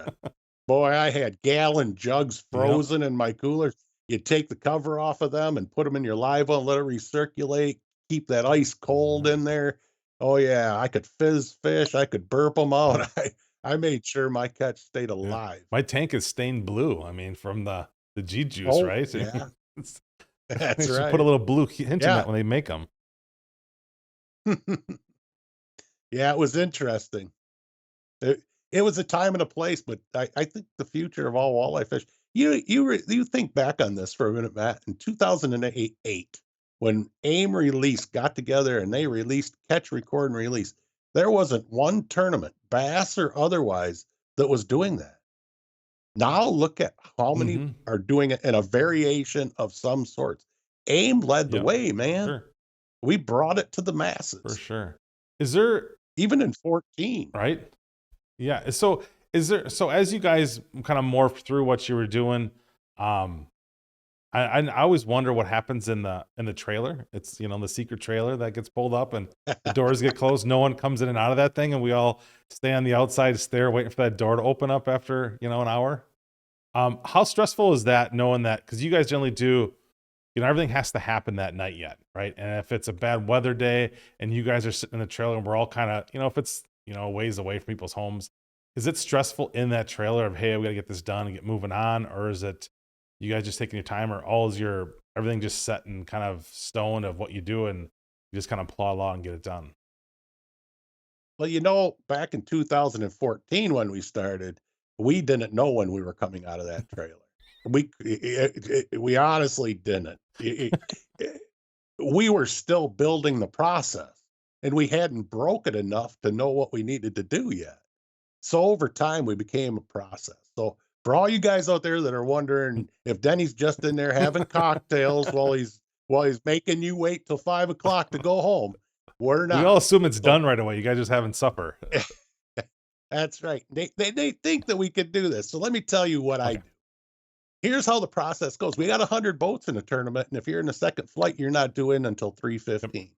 [SPEAKER 2] Boy, I had gallon jugs
[SPEAKER 1] Yep.
[SPEAKER 2] frozen in my coolers. You take the cover off of them and put them in your live well, let it recirculate, keep that ice cold
[SPEAKER 1] Nice.
[SPEAKER 2] in there. Oh yeah, I could fizz fish, I could burp them out.
[SPEAKER 1] Yep.
[SPEAKER 2] I made sure my catch stayed
[SPEAKER 1] Yeah.
[SPEAKER 2] alive.
[SPEAKER 1] My tank is stained blue. I mean, from the G juice,
[SPEAKER 2] Oh,
[SPEAKER 1] right?
[SPEAKER 2] yeah,
[SPEAKER 1] It's- they
[SPEAKER 2] that's
[SPEAKER 1] should put a
[SPEAKER 2] right.
[SPEAKER 1] little blue hint in
[SPEAKER 2] Yeah.
[SPEAKER 1] that when they make them.
[SPEAKER 2] Yeah, it was interesting. It was a time and a place, but I think the future of all walleye fish. You think back on this for a minute, Matt. In 2008, when AIM released, got together and they released catch, record, and release, there wasn't one tournament, bass or otherwise, that was doing that. Now look at how many
[SPEAKER 1] Mm-hmm.
[SPEAKER 2] are doing it in a variation of some sorts. AIM led the
[SPEAKER 1] Yep.
[SPEAKER 2] way, man.
[SPEAKER 1] Sure.
[SPEAKER 2] We brought it to the
[SPEAKER 1] For
[SPEAKER 2] masses,
[SPEAKER 1] sure. Is there
[SPEAKER 2] even in 14.
[SPEAKER 1] right? Yeah. So is there so as you guys kind of morph through what you were doing, um, I always wonder what happens in the trailer. It's the secret trailer that gets pulled up and the doors get closed. No one comes in and out of that thing, and we all stay on the outside stare, waiting for that door to open up after an hour. How stressful is that knowing that because you guys generally do, everything has to happen that night yet, right? And if it's a bad weather day and you guys are sitting in the trailer and we're all kind of, if it's a ways away from people's homes, is it stressful in that trailer of hey, we got to get this done and get moving on, or is it you guys just taking your time, or all is your everything just set in kind of stone of what you do and you just kind of plow along and get it done?
[SPEAKER 2] Well, back in 2014 when we started, we didn't know when we were coming out of that trailer. We honestly didn't. We were still building the process, and we hadn't broke it enough to know what we needed to do yet. So over time, we became a process. So for all you guys out there that are wondering if Denny's just in there having cocktails while he's making you wait till 5 o'clock to go home, we're
[SPEAKER 1] We all
[SPEAKER 2] not.
[SPEAKER 1] assume it's
[SPEAKER 2] So
[SPEAKER 1] done right away. You guys just having supper.
[SPEAKER 2] that's right. They think that we could do this. So let me tell you what I
[SPEAKER 1] Okay.
[SPEAKER 2] do. Here's how the process goes. We got 100 boats in a tournament, and if you're in the second flight, you're not due in until
[SPEAKER 1] Yep.
[SPEAKER 2] 3:15.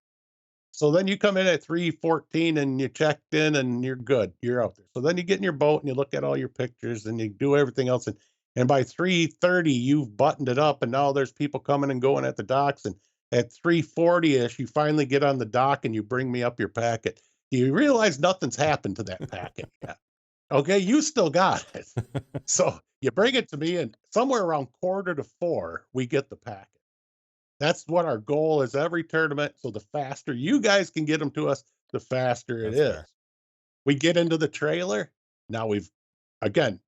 [SPEAKER 2] So then you come in at 3:14 and you checked in and you're good. You're out there. So then you get in your boat and you look at all your pictures and you do everything else. And by 3:30, you've buttoned it up and now there's people coming and going at the docks. And at 3:40-ish, you finally get on the dock and you bring me up your packet. You realize nothing's happened to that packet yet. Okay, you still got it. So you bring it to me and somewhere around 3:45, we get the packet. That's what our goal is every tournament. So the faster you guys can get them to us, the faster it
[SPEAKER 1] That's
[SPEAKER 2] is.
[SPEAKER 1] fair.
[SPEAKER 2] We get into the trailer. Now again,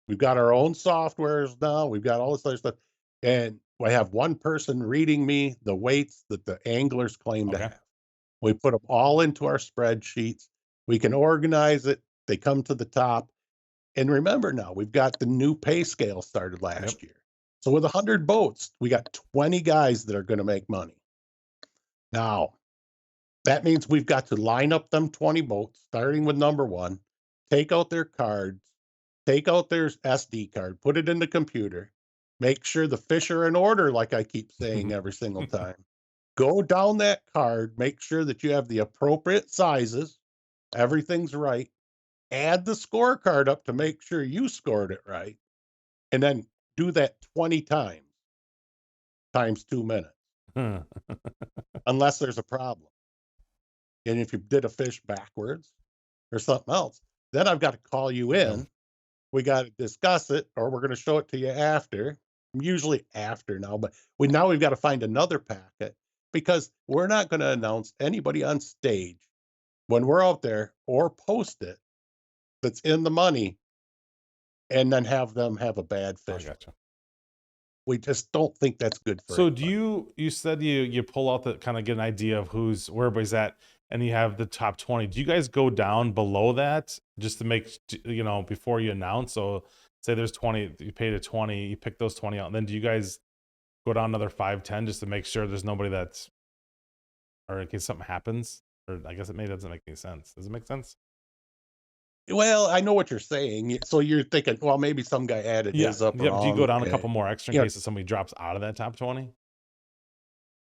[SPEAKER 2] we've got our own softwares now. We've got all this other stuff. And we have one person reading me the weights that the anglers claim to
[SPEAKER 1] Okay.
[SPEAKER 2] have. We put them all into our spreadsheets. We can organize it. They come to the top. And remember now, we've got the new pay scale started
[SPEAKER 1] Yep.
[SPEAKER 2] last year. So with 100 boats, we got 20 guys that are going to make money. Now, that means we've got to line up them 20 boats, starting with number one, take out their cards, take out their SD card, put it in the computer, make sure the fish are in order, like I keep saying every single time. Go down that card, make sure that you have the appropriate sizes, everything's right, add the scorecard up to make sure you scored it right, and then do that 20 times 2 minutes, unless there's a problem. And if you did a fish backwards or something else, then I've got to call you
[SPEAKER 1] Yep.
[SPEAKER 2] in. We got to discuss it, or we're going to show it to you after. Usually after now, but we've got to find another packet because we're not going to announce anybody on stage when we're out there or post it that's in the money and then have them have a bad
[SPEAKER 1] I
[SPEAKER 2] fish.
[SPEAKER 1] gotcha.
[SPEAKER 2] We just don't think that's good for
[SPEAKER 1] So do
[SPEAKER 2] anybody.
[SPEAKER 1] you said you pull out the kind of get an idea of where everybody's at and you have the top 20. Do you guys go down below that just to make before you announce? So say there's 20, you paid a 20, you pick those 20 out, and then do you guys go down another 5, 10 just to make sure there's nobody that's or in case something happens? Or I guess it maybe doesn't make any sense. Does it make sense?
[SPEAKER 2] Well, I know what you're saying. So you're thinking, well, maybe some guy added
[SPEAKER 1] Yeah.
[SPEAKER 2] his up
[SPEAKER 1] Yep. Do you go
[SPEAKER 2] wrong.
[SPEAKER 1] down a couple more extra in
[SPEAKER 2] You know,
[SPEAKER 1] case if somebody drops out of that top 20?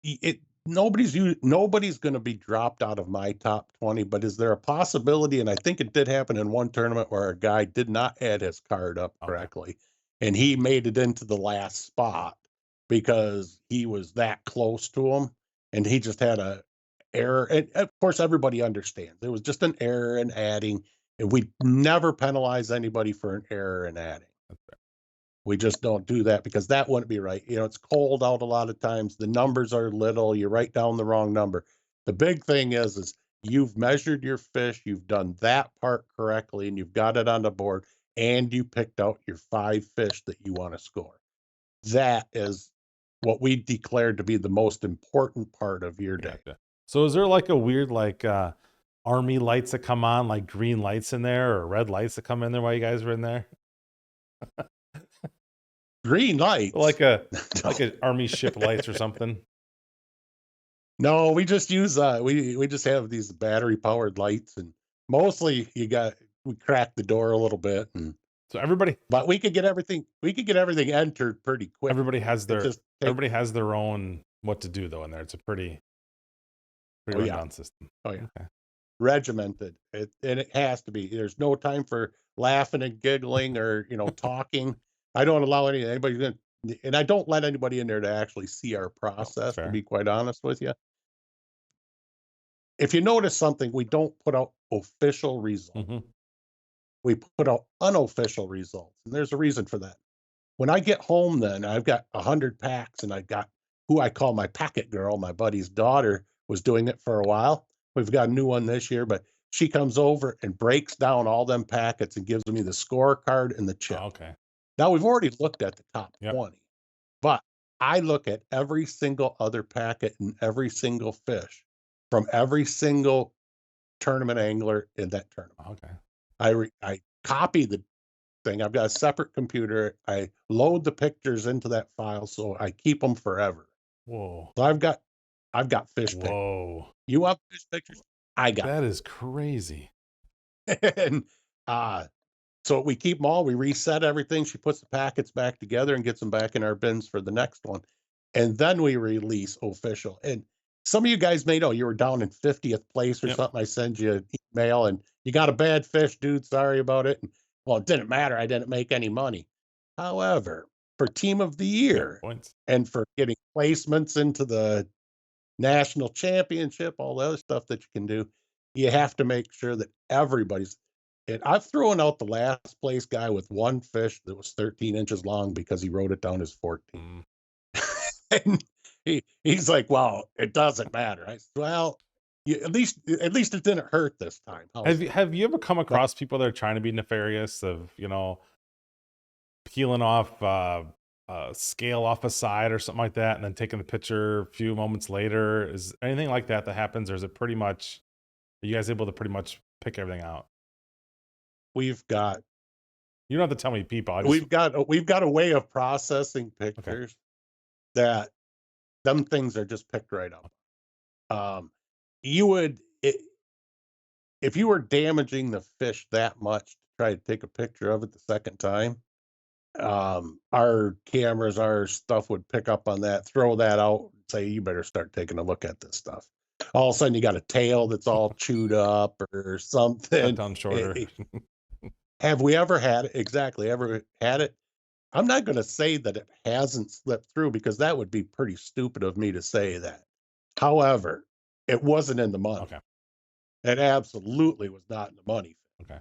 [SPEAKER 2] it nobody's going to be dropped out of my top 20, but is there a possibility? And I think it did happen in one tournament where a guy did not add his card up
[SPEAKER 1] Okay.
[SPEAKER 2] correctly, and he made it into the last spot because he was that close to him, and he just had a error. And of course, everybody understands it was just an error in adding, and we never penalize anybody for an error in adding. We just don't do that because that wouldn't be right. It's cold out a lot of times. The numbers are little. You write down the wrong number. The big thing is you've measured your fish, you've done that part correctly, and you've got it on the board, and you picked out your 5 fish that you want to score. That is what we declared to be the most important part of your day.
[SPEAKER 1] Gotcha. So is there like a weird army lights that come on, like green lights in there, or red lights that come in there while you guys were in there?
[SPEAKER 2] Green lights.
[SPEAKER 1] Like an army ship lights or something?
[SPEAKER 2] No, we just use we just have these battery powered lights, and mostly we crack the door a little bit, and
[SPEAKER 1] So everybody
[SPEAKER 2] but we could get everything entered pretty quick.
[SPEAKER 1] everybody has their own what to do though in there. It's a pretty
[SPEAKER 2] Oh, yeah.
[SPEAKER 1] rundown system.
[SPEAKER 2] Oh yeah.
[SPEAKER 1] Okay.
[SPEAKER 2] Regimented. And it has to be. There's no time for laughing and giggling or talking. I don't allow anybody and I don't let anybody in there to actually see our process, to
[SPEAKER 1] fair.
[SPEAKER 2] be quite honest with you. If you notice something, we don't put out official results.
[SPEAKER 1] hmm
[SPEAKER 2] We put out unofficial results, and there's a reason for that. When I get home, then I've got 100 packs, and I got who I call my packet girl. My buddy's daughter was doing it for a while. We've got a new one this year, but she comes over and breaks down all them packets and gives me the scorecard and the chip.
[SPEAKER 1] Oh, okay.
[SPEAKER 2] Now we've already looked at the top
[SPEAKER 1] Yep.
[SPEAKER 2] 20, but I look at every single other packet and every single fish from every single tournament angler in that tournament.
[SPEAKER 1] Okay.
[SPEAKER 2] I copy the thing. I've got a separate computer. I load the pictures into that file, so I keep them forever.
[SPEAKER 1] Whoa.
[SPEAKER 2] So I've got fish pictures.
[SPEAKER 1] Whoa.
[SPEAKER 2] You want fish pictures? I got
[SPEAKER 1] That is crazy.
[SPEAKER 2] and so we keep them all. We reset everything. She puts the packets back together and gets them back in our bins for the next one, and then we release official. And some of you guys may know you were down in 50th place or
[SPEAKER 1] Yep.
[SPEAKER 2] something. I send you an email and you got a bad fish, dude. Sorry about it. And, well, it didn't matter. I didn't make any money. However, for team of the year
[SPEAKER 1] Points.
[SPEAKER 2] and for getting placements into the national championship, all the other stuff that you can do, you have to make sure that everybody's. And I've thrown out the last place guy with one fish that was 13 inches long because he wrote it down as 14. And he's like, "Well, it doesn't matter." I said, "Well, at least it didn't hurt this time."
[SPEAKER 1] Have you ever come across people that are trying to be nefarious of peeling off scale off a side or something like that, and then taking the picture a few moments later? Is anything like that happens, or is it pretty much? Are you guys able to pretty much pick everything out?
[SPEAKER 2] We've got
[SPEAKER 1] You don't have to tell me people.
[SPEAKER 2] we've got a way of processing pictures that them things are just picked right up. You would if you were damaging the fish that much to try to take a picture of it the second time, our cameras, our stuff would pick up on that, throw that out, say, "You better start taking a look at this stuff." All of a sudden, you got a tail that's all chewed up or something.
[SPEAKER 1] Cut down shorter.
[SPEAKER 2] Have we ever had it? Exactly. Ever had it? I'm not going to say that it hasn't slipped through because that would be pretty stupid of me to say that. However, it wasn't in the money.
[SPEAKER 1] Okay.
[SPEAKER 2] It absolutely was not in the money.
[SPEAKER 1] Okay.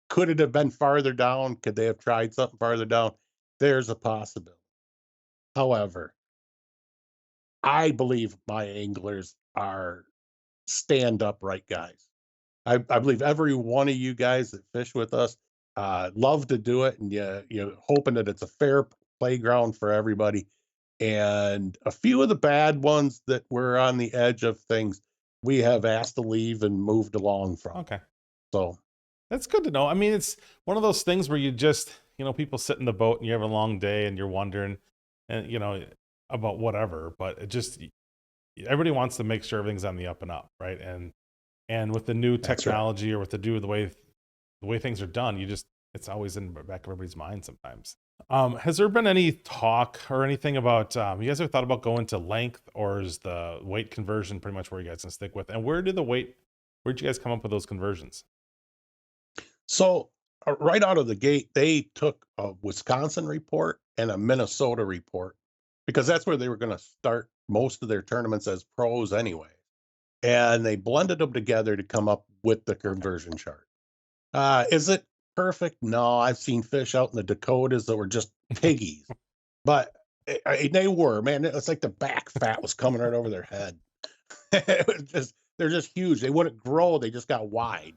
[SPEAKER 2] Could it have been farther down? Could they have tried something farther down? There's a possibility. However, I believe my anglers are stand upright guys. I believe every one of you guys that fish with us love to do it, and you're hoping that it's a fair playground for everybody. And a few of the bad ones that were on the edge of things, we have asked to leave and moved along from.
[SPEAKER 1] Okay.
[SPEAKER 2] So
[SPEAKER 1] That's good to know. I mean, it's one of those things where you just, people sit in the boat and you have a long day and you're wondering, and about whatever, but it just everybody wants to make sure everything's on the up and up, right? And with the new technology or with the way things are done, it's always in the back of everybody's mind sometimes. Has there been any talk or anything about you guys ever thought about going to length, or is the weight conversion pretty much where you guys can stick with? And where'd you guys come up with those conversions?
[SPEAKER 2] So right out of the gate, they took a Wisconsin report and a Minnesota report because that's where they were going to start most of their tournaments as pros anyway. And they blended them together to come up with the
[SPEAKER 1] Okay.
[SPEAKER 2] conversion chart. Is it perfect? No, I've seen fish out in the Dakotas that were just piggies, but they were, man. It's like the back fat was coming right over their head. It was just, they're just huge. They wouldn't grow. They just got wide.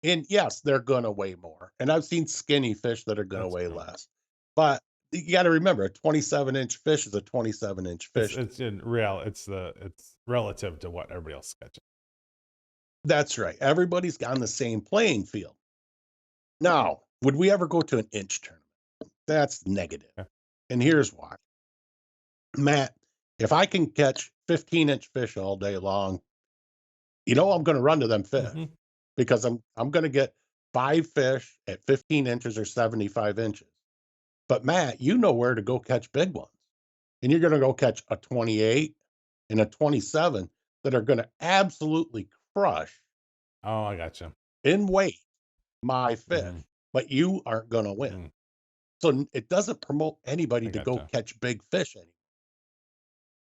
[SPEAKER 2] And yes, they're gonna weigh more. And I've seen skinny fish that are gonna
[SPEAKER 1] That's
[SPEAKER 2] weigh
[SPEAKER 1] true.
[SPEAKER 2] less. But you got to remember, a 27-inch fish is a 27-inch fish.
[SPEAKER 1] It's relative to what everybody else is catching.
[SPEAKER 2] That's right. Everybody's on the same playing field. Now, would we ever go to an inch tournament? That's negative.
[SPEAKER 1] Yeah.
[SPEAKER 2] And here's why. Matt, if I can catch 15-inch fish all day long, I'm going to run to them fish
[SPEAKER 1] Hmm.
[SPEAKER 2] because I'm going to get 5 fish at 15 inches or 75 inches. But Matt, you know where to go catch big ones. And you're going to go catch a 28 and a 27 that are going to absolutely crush
[SPEAKER 1] Oh, I gotcha.
[SPEAKER 2] in weight my fish,
[SPEAKER 1] Hmm.
[SPEAKER 2] but you aren't going to win.
[SPEAKER 1] Mm,
[SPEAKER 2] So it doesn't promote anybody
[SPEAKER 1] I
[SPEAKER 2] to go
[SPEAKER 1] gotcha.
[SPEAKER 2] catch big fish anymore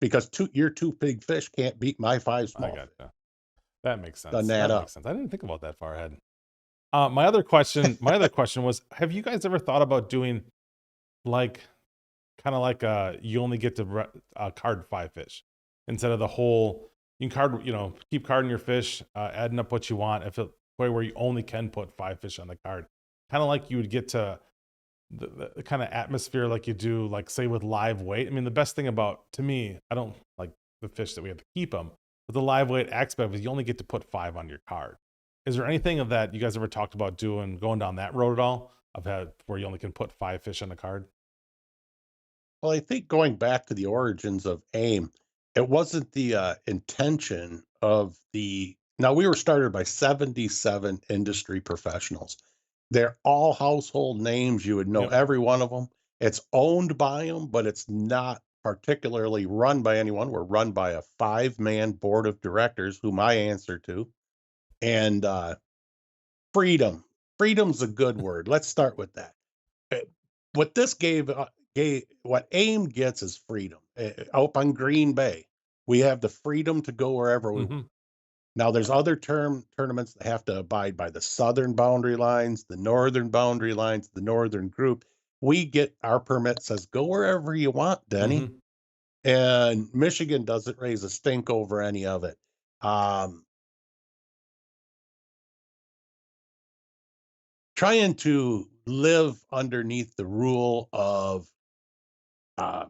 [SPEAKER 2] because your two big fish can't beat my five
[SPEAKER 1] I
[SPEAKER 2] small fish.
[SPEAKER 1] gotcha. That makes
[SPEAKER 2] Doesn't
[SPEAKER 1] sense.
[SPEAKER 2] add
[SPEAKER 1] That
[SPEAKER 2] up.
[SPEAKER 1] makes sense. I didn't think about that far ahead. My other question was, have you guys ever thought about doing like kind of like you only get to card 5 fish instead of the whole you can card, keep carding your fish, adding up what you want if it way where you only can put 5 fish on the card. Kind of like you would get to the kind of atmosphere like you do, like say with live weight. I mean, the best thing about to me, I don't like the fish that we have to keep them, but the live weight aspect is you only get to put 5 on your card. Is there anything of that you guys ever talked about doing, going down that road at all? Of had where you only can put 5 fish on the card?
[SPEAKER 2] Well, I think going back to the origins of AIM, it wasn't the intention of the. Now, we were started by 77 industry professionals. They're all household names. You would know
[SPEAKER 1] Yep.
[SPEAKER 2] every one of them. It's owned by them, but it's not particularly run by anyone. We're run by a 5-man board of directors, whom I answer to. And freedom. Freedom's a good word. Let's start with that. Uh, What this gave what AIM gets is freedom. Up on Green Bay, we have the freedom to go wherever we
[SPEAKER 1] Hmm.
[SPEAKER 2] want. Now, there's other tournaments that have to abide by the southern boundary lines, the northern boundary lines, the northern group. We get our permit says go wherever you want, Denny.
[SPEAKER 1] Hmm.
[SPEAKER 2] And Michigan doesn't raise a stink over any of it. Um, Trying to live underneath the rule of uh,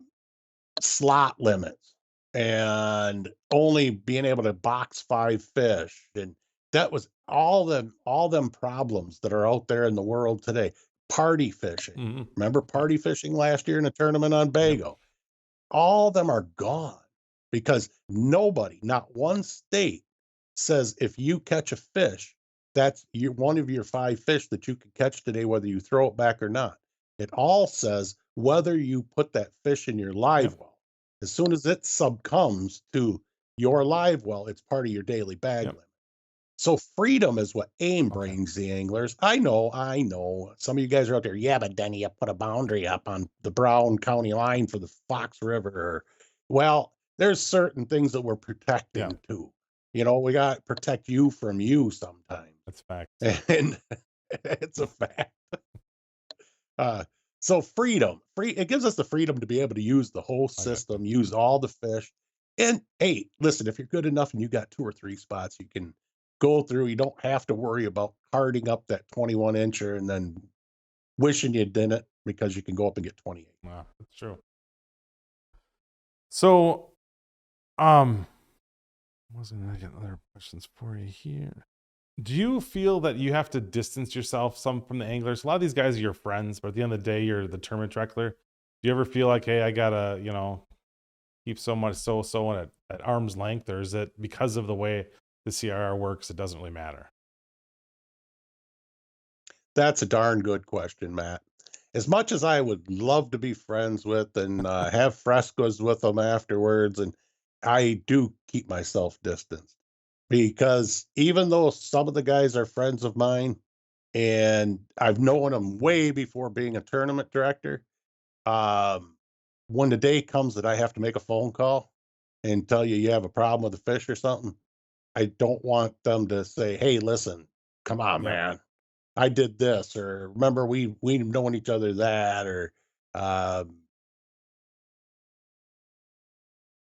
[SPEAKER 2] slot limits and only being able to box 5 fish, and that was all them problems that are out there in the world today. Party fishing,
[SPEAKER 1] Hmm.
[SPEAKER 2] remember
[SPEAKER 1] Yep.
[SPEAKER 2] party fishing last year in a tournament on
[SPEAKER 1] Yep.
[SPEAKER 2] Bago? All of them are gone because nobody, not one state, says if you catch a fish, that's one of your 5 fish that you can catch today, whether you throw it back or not. It all says whether you put that fish in your live
[SPEAKER 1] Yep.
[SPEAKER 2] well. As soon as it succumbs to your live well, it's part of your daily bag
[SPEAKER 1] Yep.
[SPEAKER 2] limit. So freedom is what AIM
[SPEAKER 1] Okay.
[SPEAKER 2] brings the anglers. I know. Some of you guys are out there. Yeah, but Denny, you put a boundary up on the Brown County line for the Fox River. Well, there's certain things that we're
[SPEAKER 1] Yeah.
[SPEAKER 2] protecting too. We got to protect you from you sometimes,
[SPEAKER 1] That's fact.
[SPEAKER 2] and it's a fact. Uh, so it gives us the freedom to be able to use the whole
[SPEAKER 1] I got you.
[SPEAKER 2] system, use all the fish. And hey, listen, if you're good enough and you got 2 or 3 spots, you can go through. You don't have to worry about carding up that 21 incher and then wishing you didn't because you can go up and get 28.
[SPEAKER 1] Yeah, that's true. So, um, wasn't gonna get other questions for you here. Do you feel that you have to distance yourself some from the anglers? A lot of these guys are your friends, but at the end of the day, you're the tournament director. Do you ever feel like, hey, I gotta, keep so much so at arm's length, or is it because of the way the CRR works, it doesn't really matter?
[SPEAKER 2] That's a darn good question, Matt. as much as I would love to be friends with and have frescoes with them afterwards, and I do keep myself distanced because even though some of the guys are friends of mine and I've known them way before being a tournament director, um, when the day comes that I have to make a phone call and tell you you have a problem with the fish or something, I don't want them to say, "Hey, listen, come on,
[SPEAKER 1] Yep.
[SPEAKER 2] man. I did this," or "Remember we've known each other that," or um,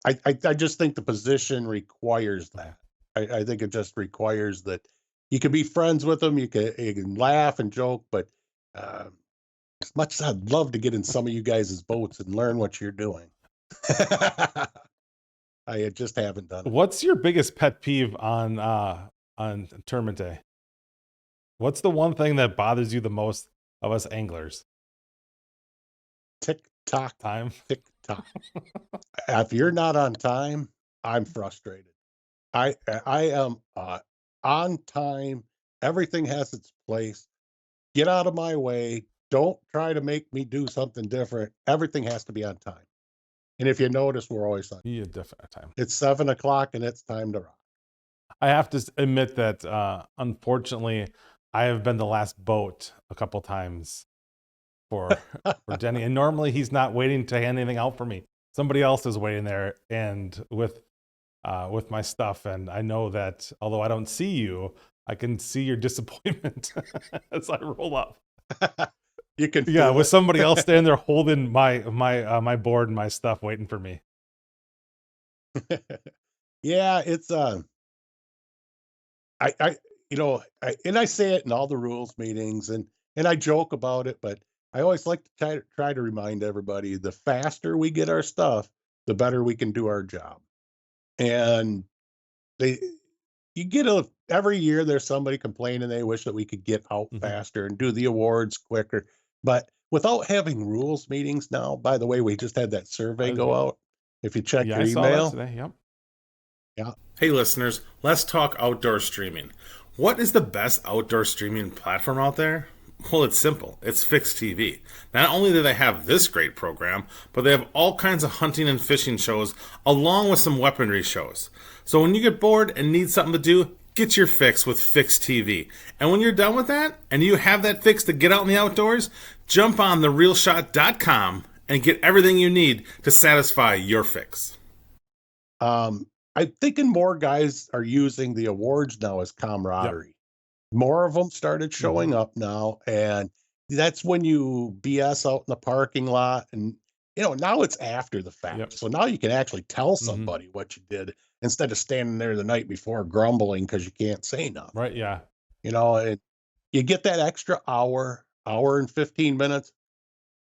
[SPEAKER 2] I just think the position requires that. I think it just requires that you can be friends with them, you can laugh and joke, but um, as much as I'd love to get in some of you guys' boats and learn what you're doing, I just haven't done it.
[SPEAKER 1] What's your biggest pet peeve on tournament day? What's the one thing that bothers you the most of us anglers?
[SPEAKER 2] Tick tock,
[SPEAKER 1] Time.
[SPEAKER 2] tick tock. If you're not on time, I'm frustrated. I am on time. Everything has its place. Get out of my way. Don't try to make me do something different. Everything has to be on time. And if you notice, we're always on.
[SPEAKER 1] Yeah, definitely time.
[SPEAKER 2] It's 7 o'clock and it's time to rock.
[SPEAKER 1] I have to admit that unfortunately, I have been the last boat a couple times for for Denny, and normally he's not waiting to hand anything out for me. Somebody else is waiting there, and with my stuff, and I know that although I don't see you, I can see your disappointment as I roll up.
[SPEAKER 2] You can
[SPEAKER 1] Yeah,
[SPEAKER 2] feel
[SPEAKER 1] with
[SPEAKER 2] it.
[SPEAKER 1] somebody else standing there holding my board and my stuff, waiting for me.
[SPEAKER 2] Yeah, it's I and I say it in all the rules meetings and I joke about it, but I always like to try to remind everybody the faster we get our stuff, the better we can do our job. And they you get a every year there's somebody complaining they wish that we could get out
[SPEAKER 1] Mhm.
[SPEAKER 2] faster and do the awards quicker. But without having rules meetings now, by the way, we just had that survey go out. If you check
[SPEAKER 1] Yeah,
[SPEAKER 2] your
[SPEAKER 1] I saw that
[SPEAKER 2] email,
[SPEAKER 1] today. Yep.
[SPEAKER 2] yeah.
[SPEAKER 1] Hey, listeners, let's talk outdoor streaming. What is the best outdoor streaming platform out there? Well, it's simple. It's Fixed TV. Not only do they have this great program, but they have all kinds of hunting and fishing shows along with some weaponry shows. So when you get bored and need something to do, get your fix with Fixed TV. And when you're done with that and you have that fix to get out in the outdoors, jump on therealshot.com and get everything you need to satisfy your fix.
[SPEAKER 2] Um, I'm thinking more guys are using the awards now as
[SPEAKER 1] Yep.
[SPEAKER 2] camaraderie. More of them started
[SPEAKER 1] Mm-hmm.
[SPEAKER 2] showing up now, and that's when you BS out in the parking lot, and now it's after the fact,
[SPEAKER 1] Yep.
[SPEAKER 2] so now you can actually tell
[SPEAKER 1] Mm-hmm.
[SPEAKER 2] somebody what you did instead of standing there the night before grumbling because you can't say nothing.
[SPEAKER 1] Right. Yeah.
[SPEAKER 2] And you get that extra hour and 15 minutes.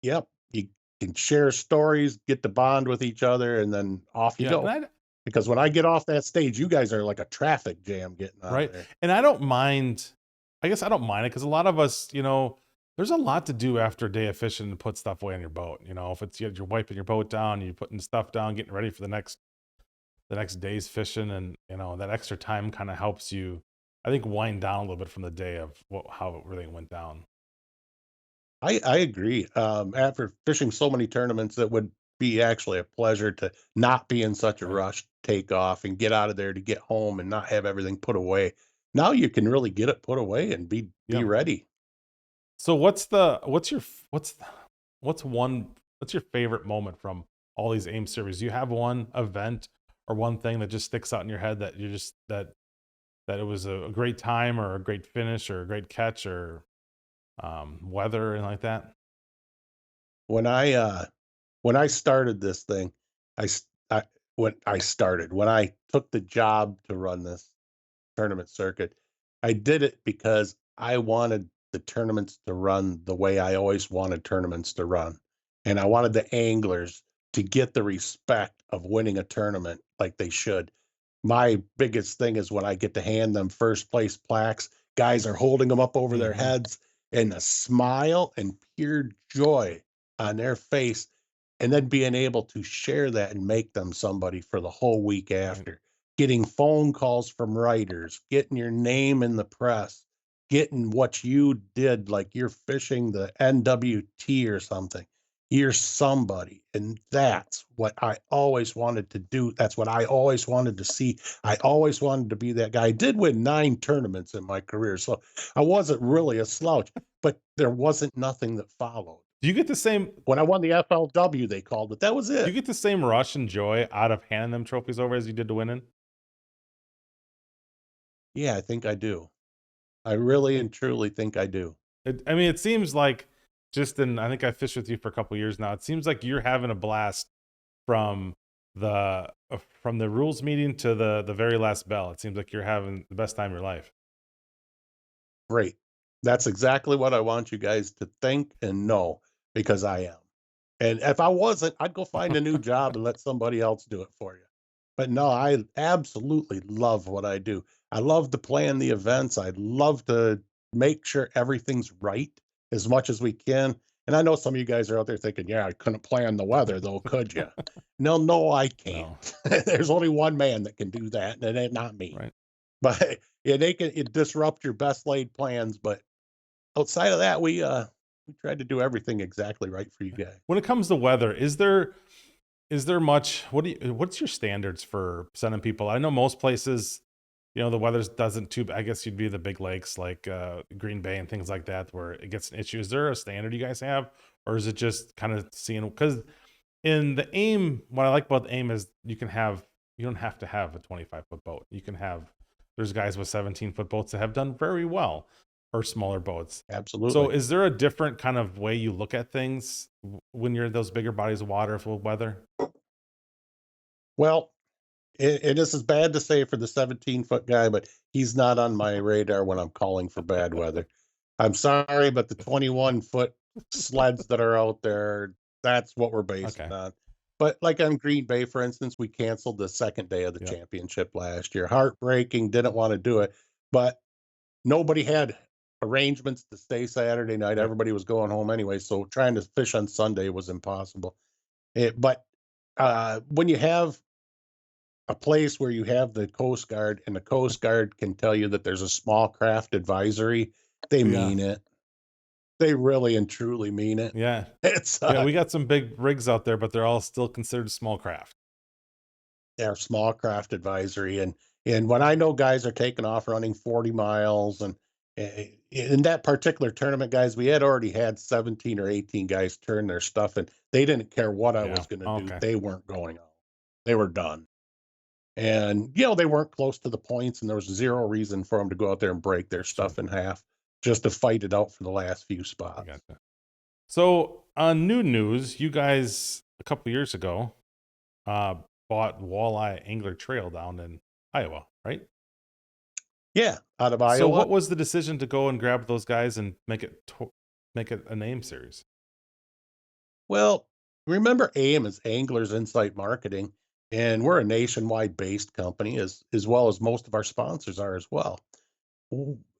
[SPEAKER 2] Yep, you can share stories, get to bond with each other, and then off you
[SPEAKER 1] Yeah.
[SPEAKER 2] go. Because when I get off that stage, you guys are like a traffic jam getting out of
[SPEAKER 1] Right.
[SPEAKER 2] there.
[SPEAKER 1] And I don't mind, I guess I don't mind it because a lot of us, there's a lot to do after a day of fishing to put stuff away on your boat. If it's you're wiping your boat down, you're putting stuff down, getting ready for the next day's fishing, and that extra time kind of helps you, I think, wind down a little bit from the day of how everything went down.
[SPEAKER 2] I agree. After fishing so many tournaments, it would be actually a pleasure to not be in such a
[SPEAKER 1] Right.
[SPEAKER 2] rush to take off and get out of there to get home and not have everything put away. Now you can really get it put away and be
[SPEAKER 1] Yeah.
[SPEAKER 2] ready.
[SPEAKER 1] So what's your favorite moment from all these AIM series? Do you have one event or one thing that just sticks out in your head that you just that it was a great time or a great finish or a great catch or weather and like that?
[SPEAKER 2] When I started this thing, I s- I when I took the job to run this tournament circuit. I did it because I wanted the tournaments to run the way I always wanted tournaments to run. And I wanted the anglers to get the respect of winning a tournament like they should. My biggest thing is when I get to hand them first place plaques, guys are holding them up over their
[SPEAKER 1] Hmm.
[SPEAKER 2] heads and a smile and pure joy on their face. And then being able to share that and make them somebody for the whole week
[SPEAKER 1] Right.
[SPEAKER 2] after getting phone calls from writers, getting your name in the press. getting what you did, like you're fishing the NWT or something. You're somebody. And that's what I always wanted to do. That's what I always wanted to see. I always wanted to be that guy. I did win 9 tournaments in my career, so I wasn't really a slouch, but there wasn't nothing that followed.
[SPEAKER 1] Do you get the same?
[SPEAKER 2] When I won the FLW, they called it. That was
[SPEAKER 1] Do you
[SPEAKER 2] it.
[SPEAKER 1] get the same rush and joy out of handing them trophies over as you did to winning?
[SPEAKER 2] Yeah, I think I do. I really and truly think I do.
[SPEAKER 1] I mean, it seems like just in, I think I fished with you for a couple years now. It seems like you're having a blast from the rules meeting to the very last bell. It seems like you're having the best time of your life.
[SPEAKER 2] Great. That's exactly what I want you guys to think and know, because I am. And if I wasn't, I'd go find a new job and let somebody else do it for you. But no, I absolutely love what I do. I love to plan the events. I love to make sure everything's right as much as we can. And I know some of you guys are out there thinking, yeah, I couldn't plan the weather though, could you? No, I can't.
[SPEAKER 1] No,
[SPEAKER 2] There's only one man that can do that, and it ain't not me.
[SPEAKER 1] right.
[SPEAKER 2] But yeah, they can it disrupt your best laid plans. But outside of that, we tried to do everything exactly right for you guys.
[SPEAKER 1] When it comes to weather, is there much? What's your standards for sending people? I know most places, the weather doesn't too. I guess you'd be the big lakes like Green Bay and things like that where it gets an issue. Is there a standard you guys have, or is it just kind of seeing? Because in the aim, what I like about the aim is you don't have to have a 25-foot boat. You can have, there's guys with 17-foot boats that have done very well, or smaller boats.
[SPEAKER 2] Absolutely.
[SPEAKER 1] So is there a different kind of way you look at things when you're in those bigger bodies of water full of weather?
[SPEAKER 2] Well, and this is bad to say for the 17-foot guy, but he's not on my radar when I'm calling for bad weather. I'm sorry, but the 21-foot sleds that are out there, that's what we're basing
[SPEAKER 1] Okay.
[SPEAKER 2] on. But like on Green Bay, for instance, we canceled the second day of the
[SPEAKER 1] Yep.
[SPEAKER 2] championship last year. Heartbreaking, didn't want to do it, but nobody had arrangements to stay Saturday night.
[SPEAKER 1] Yep.
[SPEAKER 2] Everybody was going home anyway, so trying to fish on Sunday was impossible. But when you have a place where you have the Coast Guard, and the Coast Guard can tell you that there's a small craft advisory, they
[SPEAKER 1] Yeah.
[SPEAKER 2] mean it. They really and truly mean it.
[SPEAKER 1] Yeah.
[SPEAKER 2] It's
[SPEAKER 1] Yeah, we got some big rigs out there, but they're all still considered small craft.
[SPEAKER 2] their small craft advisory, and when I know guys are taking off running 40 miles, and in that particular tournament, guys, we had already had 17 or 18 guys turn their stuff, and they didn't care what I
[SPEAKER 1] Yeah.
[SPEAKER 2] was going to do.
[SPEAKER 1] Okay.
[SPEAKER 2] They weren't going on. They were done. And, they weren't close to the points, and there was zero reason for them to go out there and break their stuff in half just to fight it out for the last few
[SPEAKER 1] I
[SPEAKER 2] spots.
[SPEAKER 1] gotcha. So on new news, you guys a couple years ago bought Walleye Angler Trail down in Iowa, right?
[SPEAKER 2] Yeah, out of Iowa.
[SPEAKER 1] So what was the decision to go and grab those guys and make it a name series?
[SPEAKER 2] Well, remember AIM is Anglers Insight Marketing, and we're a nationwide based company as well as most of our sponsors are as well.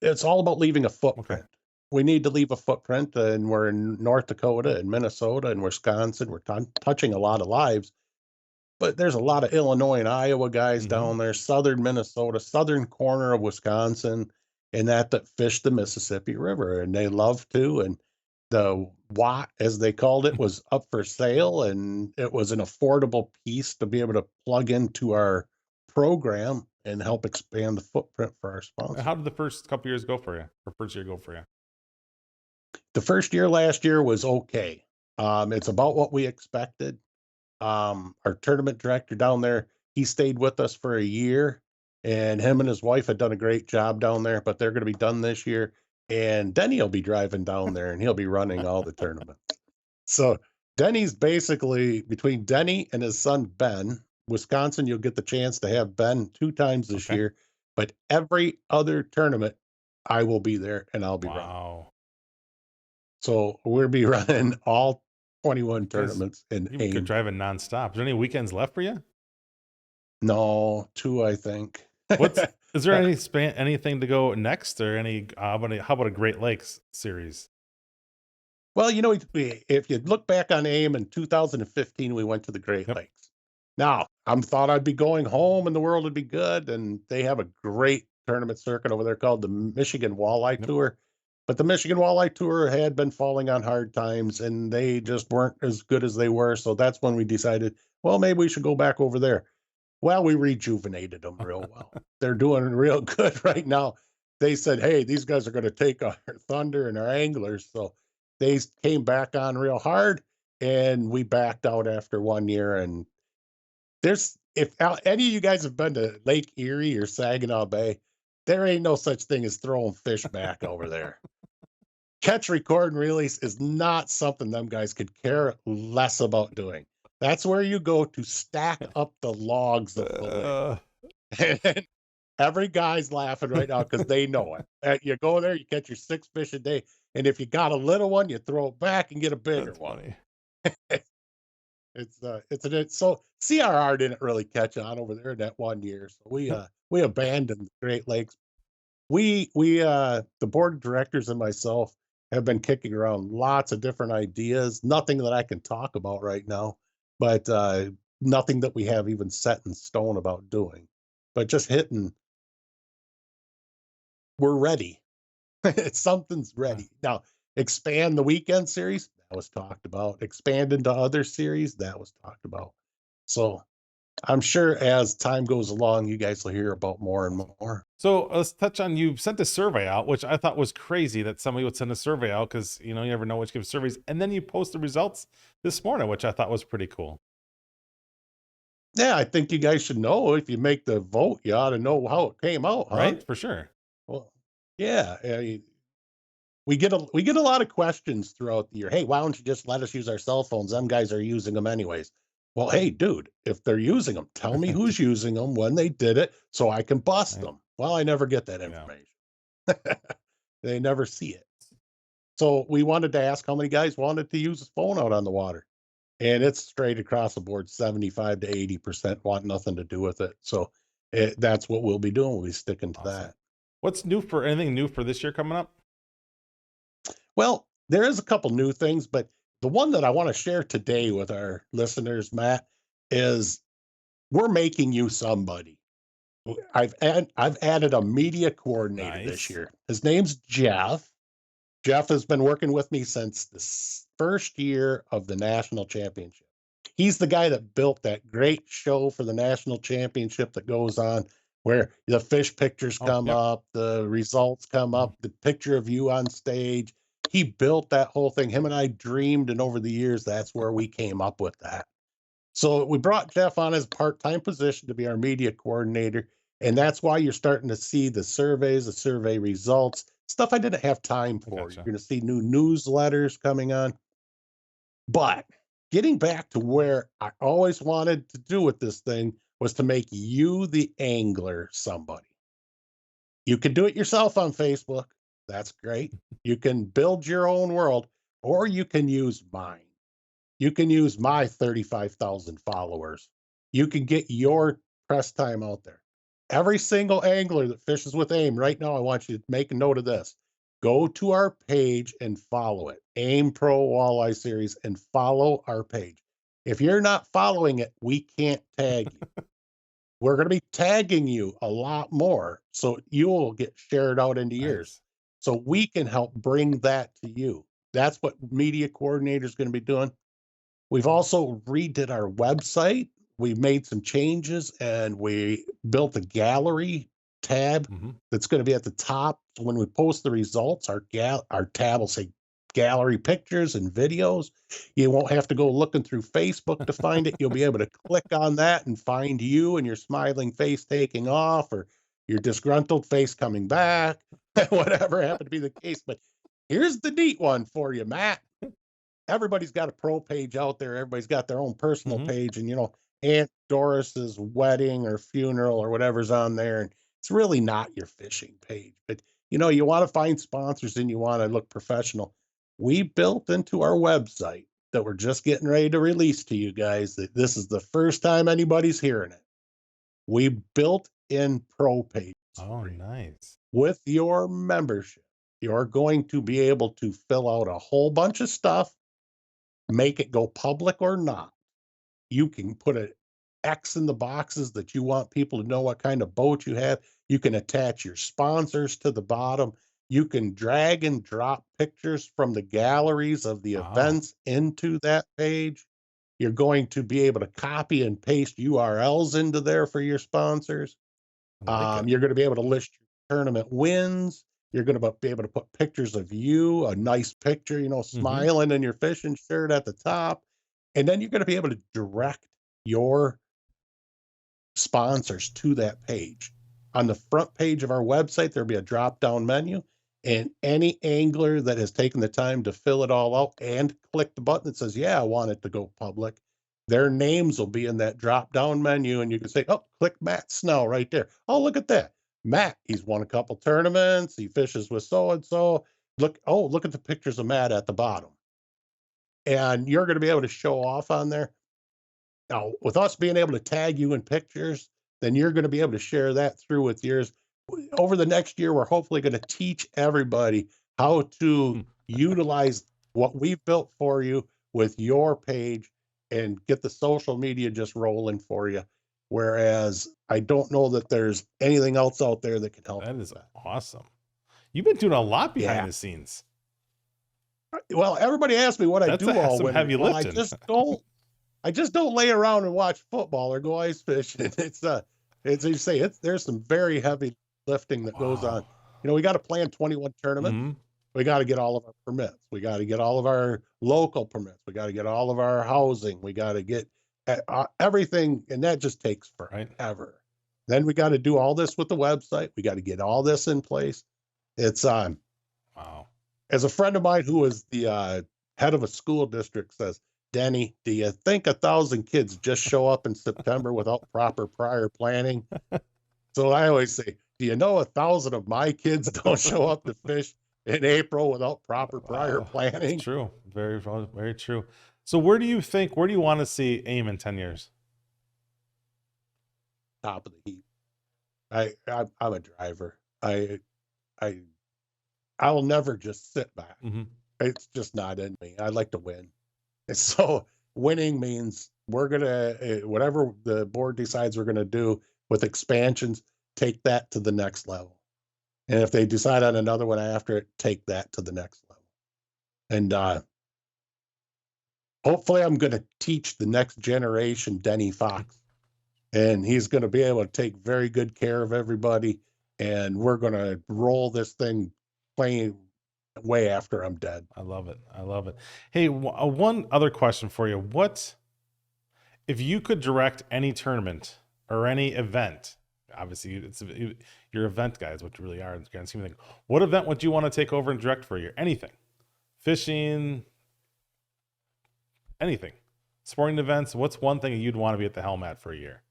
[SPEAKER 2] It's all about leaving a footprint. We need to leave a footprint, and we're in North Dakota and Minnesota and Wisconsin. We're touching a lot of lives, but there's a lot of Illinois and Iowa guys down there, southern Minnesota, southern corner of Wisconsin, and that fish the Mississippi River, and they love to. And the Watt, as they called it, was up for sale, and it was an affordable piece to be able to plug into our program and help expand the footprint for our sponsors.
[SPEAKER 1] How did the first couple years go for you? Or first year go for you?
[SPEAKER 2] The first year last year was okay. It's about what we expected. Our tournament director down there, he stayed with us for a year, and him and his wife had done a great job down there, but they're going to be done this year. And Denny will be driving down there, and he'll be running all the tournaments. So Denny's basically, between Denny and his son Ben, Wisconsin, you'll get the chance to have Ben 2 times this year, but every other tournament, I will be there and I'll be running.
[SPEAKER 1] Wow.
[SPEAKER 2] So we'll be running all 21 tournaments in
[SPEAKER 1] You
[SPEAKER 2] AIM.
[SPEAKER 1] could drive it nonstop. Is there any weekends left for you?
[SPEAKER 2] No, 2, I think.
[SPEAKER 1] Is there anything to go next, or how about a Great Lakes series?
[SPEAKER 2] Well, if you look back on AIM in 2015, we went to the Great Lakes. Now, I thought I'd be going home and the world would be good, and they have a great tournament circuit over there called the Michigan Walleye
[SPEAKER 1] Yep.
[SPEAKER 2] Tour. But the Michigan Walleye Tour had been falling on hard times and they just weren't as good as they were. So that's when we decided, well, maybe we should go back over there. Well, we rejuvenated them real well. They're doing real good right now. They said, hey, these guys are going to take our thunder and our anglers. So they came back on real hard and we backed out after 1 year. And there's, if any of you guys have been to Lake Erie or Saginaw Bay, there ain't no such thing as throwing fish back over there. Catch, record, and release is not something them guys could care less about doing. That's where you go to stack up the logs of filet. And every guy's laughing right now because they know it. You go there, you catch your 6 fish a day, and if you got a little one, you throw it back and get a bigger
[SPEAKER 1] That's
[SPEAKER 2] one.
[SPEAKER 1] funny.
[SPEAKER 2] So CRR didn't really catch on over there in that 1 year, so we abandoned the Great Lakes. The board of directors and myself have been kicking around lots of different ideas. Nothing that I can talk about right now, but nothing that we have even set in stone about doing. But just hitting, we're ready. Something's ready now. Expand the weekend series that was talked about. Expand into other series that was talked about. So I'm sure as time goes along, you guys will hear about more and more.
[SPEAKER 1] So let's touch on, you sent a survey out, which I thought was crazy that somebody would send a survey out because, you never know which gives surveys. And then you post the results this morning, which I thought was pretty cool.
[SPEAKER 2] Yeah, I think you guys should know if you make the vote, you ought to know how it came out, huh?
[SPEAKER 1] Right? For sure.
[SPEAKER 2] Well, yeah, we get a lot of questions throughout the year. Hey, why don't you just let us use our cell phones? Them guys are using them anyways. Well, hey, dude, if they're using them, tell me who's using them, when they did it, so I can bust
[SPEAKER 1] Right.
[SPEAKER 2] them. Well, I never get that
[SPEAKER 1] Yeah.
[SPEAKER 2] information. They never see it. So we wanted to ask how many guys wanted to use a phone out on the water. And it's straight across the board, 75 to 80% want nothing to do with it. So that's what we'll be doing. We'll be sticking to
[SPEAKER 1] Awesome.
[SPEAKER 2] that.
[SPEAKER 1] What's new for anything new for this year coming up?
[SPEAKER 2] Well, there is a couple new things, but the one that I want to share today with our listeners, Matt, is we're making you somebody. I've added a media coordinator this
[SPEAKER 1] Nice.
[SPEAKER 2] year. His name's Jeff. Jeff has been working with me since the first year of the national championship. He's the guy that built that great show for the national championship that goes on where the fish pictures
[SPEAKER 1] Oh,
[SPEAKER 2] come
[SPEAKER 1] yep.
[SPEAKER 2] up, the results come
[SPEAKER 1] Mhm.
[SPEAKER 2] up, the picture of you on stage. He built that whole thing. Him and I dreamed, and over the years, that's where we came up with that. So we brought Jeff on as a part-time position to be our media coordinator. And that's why you're starting to see the surveys, the survey results, stuff I didn't have time
[SPEAKER 1] I
[SPEAKER 2] for. You're
[SPEAKER 1] gotcha.
[SPEAKER 2] going to see new newsletters coming on. But getting back to where I always wanted to do with this thing was to make you, the angler, somebody. You can do it yourself on Facebook. That's great. You can build your own world, or you can use mine. You can use my 35,000 followers. You can get your press time out there. Every single angler that fishes with AIM right now, I want you to make a note of this. Go to our page and follow it. AIM Pro Walleye Series, and follow our page. If you're not following it, we can't tag you. We're going to be tagging you a lot more so you will get shared out into yours.
[SPEAKER 1] Nice.
[SPEAKER 2] So we can help bring that to you. That's what media coordinator is going to be doing. We've also redid our website. We made some changes and we built a gallery tab
[SPEAKER 1] Mhm.
[SPEAKER 2] that's going to be at the top. So when we post the results, our tab will say gallery pictures and videos. You won't have to go looking through Facebook to find it. You'll be able to click on that and find you and your smiling face taking off, or your disgruntled face coming back, whatever happened to be the case. But here's the neat one for you, Matt. Everybody's got a pro page out there. Everybody's got their own personal
[SPEAKER 1] Mhm.
[SPEAKER 2] page, and Aunt Doris's wedding or funeral or whatever's on there, and it's really not your fishing page. But you want to find sponsors and you want to look professional. We built into our website that we're just getting ready to release to you guys that this is the first time anybody's hearing it. We built in pro pages
[SPEAKER 1] Oh,
[SPEAKER 2] for you.
[SPEAKER 1] nice.
[SPEAKER 2] With your membership, you're going to be able to fill out a whole bunch of stuff, make it go public or not. You can put it X in the boxes that you want people to know what kind of boat you have. You can attach your sponsors to the bottom. You can drag and drop pictures from the galleries of the
[SPEAKER 1] Wow.
[SPEAKER 2] events into that page. You're going to be able to copy and paste URLs into there for your sponsors.
[SPEAKER 1] I like it.
[SPEAKER 2] You're going to be able to list your tournament wins. You're going to be able to put pictures of you, a nice picture,
[SPEAKER 1] Mm-hmm.
[SPEAKER 2] smiling in your fishing shirt at the top. And then you're going to be able to direct your sponsors to that page. On the front page of our website, there'll be a drop down menu, and any angler that has taken the time to fill it all out and click the button that says, yeah, I want it to go public, their names will be in that drop down menu. And you can say, oh, click Matt Snell right there. Oh, look at that. Matt, he's won a couple tournaments. He fishes with so and so. Look at the pictures of Matt at the bottom. And you're going to be able to show off on there. Now, with us being able to tag you in pictures, then you're going to be able to share that through with yours. Over the next year, we're hopefully going to teach everybody how to utilize what we've built for you with your page and get the social media just rolling for you. Whereas I don't know that there's anything else out there that can help
[SPEAKER 1] That
[SPEAKER 2] you
[SPEAKER 1] is
[SPEAKER 2] with that.
[SPEAKER 1] awesome. You've been doing a lot
[SPEAKER 2] Yeah.
[SPEAKER 1] behind the scenes.
[SPEAKER 2] Well, everybody asks me what I
[SPEAKER 1] That's
[SPEAKER 2] do all
[SPEAKER 1] some
[SPEAKER 2] winter.
[SPEAKER 1] heavy
[SPEAKER 2] Well,
[SPEAKER 1] lifting.
[SPEAKER 2] I just don't lay around and watch football or go ice fishing. It's you say there's some very heavy lifting that goes on.
[SPEAKER 1] Wow.
[SPEAKER 2] We got to plan 21 tournaments.
[SPEAKER 1] Mm-hmm.
[SPEAKER 2] We got to get all of our permits. We got to get all of our local permits. We got to get all of our housing. We got to get everything, and that just takes
[SPEAKER 1] Right.
[SPEAKER 2] forever. Then we got to do all this with the website. We got to get all this in place. It's
[SPEAKER 1] Wow.
[SPEAKER 2] as a friend of mine who is the head of a school district says, Denny, do you think 1,000 kids just show up in September without proper prior planning? So I always say, do you know 1,000 of my kids don't show up to fish in April without proper prior
[SPEAKER 1] Wow. That's
[SPEAKER 2] planning?
[SPEAKER 1] true. Very, very true. So where do you want to see AIM in 10 years?
[SPEAKER 2] Top of the heap. I'm a driver. I'll never just sit back.
[SPEAKER 1] Mm-hmm.
[SPEAKER 2] It's just not in me. I like to win. And so winning means we're going to, whatever the board decides we're going to do with expansions, take that to the next level. And if they decide on another one after it, take that to the next level. And hopefully I'm going to teach the next generation Denny Fox. And he's going to be able to take very good care of everybody. And we're going to roll this thing playing way after I'm dead.
[SPEAKER 1] I love it. I love it. Hey, one other question for you. What if you could direct any tournament or any event? Obviously, you're event guys, what you really are. What event would you want to take over and direct for a year? Anything, fishing, anything, sporting events. What's one thing you'd want to be at the helm at for a year?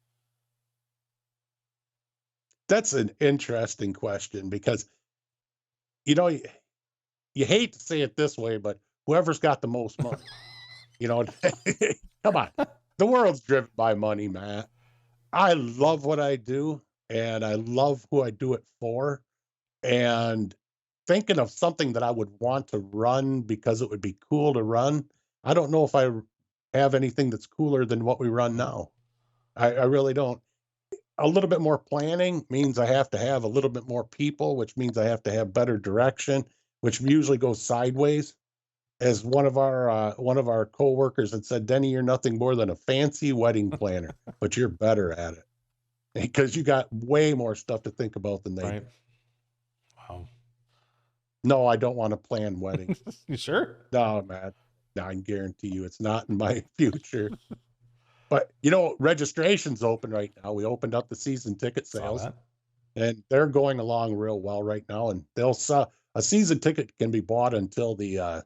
[SPEAKER 2] That's an interesting question because, you hate to say it this way, but whoever's got the most money, come on. The world's driven by money, Matt. I love what I do and I love who I do it for. And thinking of something that I would want to run because it would be cool to run, I don't know if I have anything that's cooler than what we run now. I really don't. A little bit more planning means I have to have a little bit more people, which means I have to have better direction, which usually goes sideways. As one of our coworkers had said, Denny, you're nothing more than a fancy wedding planner, but you're better at it because you got way more stuff to think about than they
[SPEAKER 1] Right.
[SPEAKER 2] do.
[SPEAKER 1] Wow.
[SPEAKER 2] No, I don't want to plan weddings.
[SPEAKER 1] You sure?
[SPEAKER 2] No, man. No, I can guarantee you it's not in my future. But registration's open right now. We opened up the season ticket
[SPEAKER 1] Saw
[SPEAKER 2] sales.
[SPEAKER 1] that.
[SPEAKER 2] And they're going along real well right now. And they'll sell a season ticket can be bought until the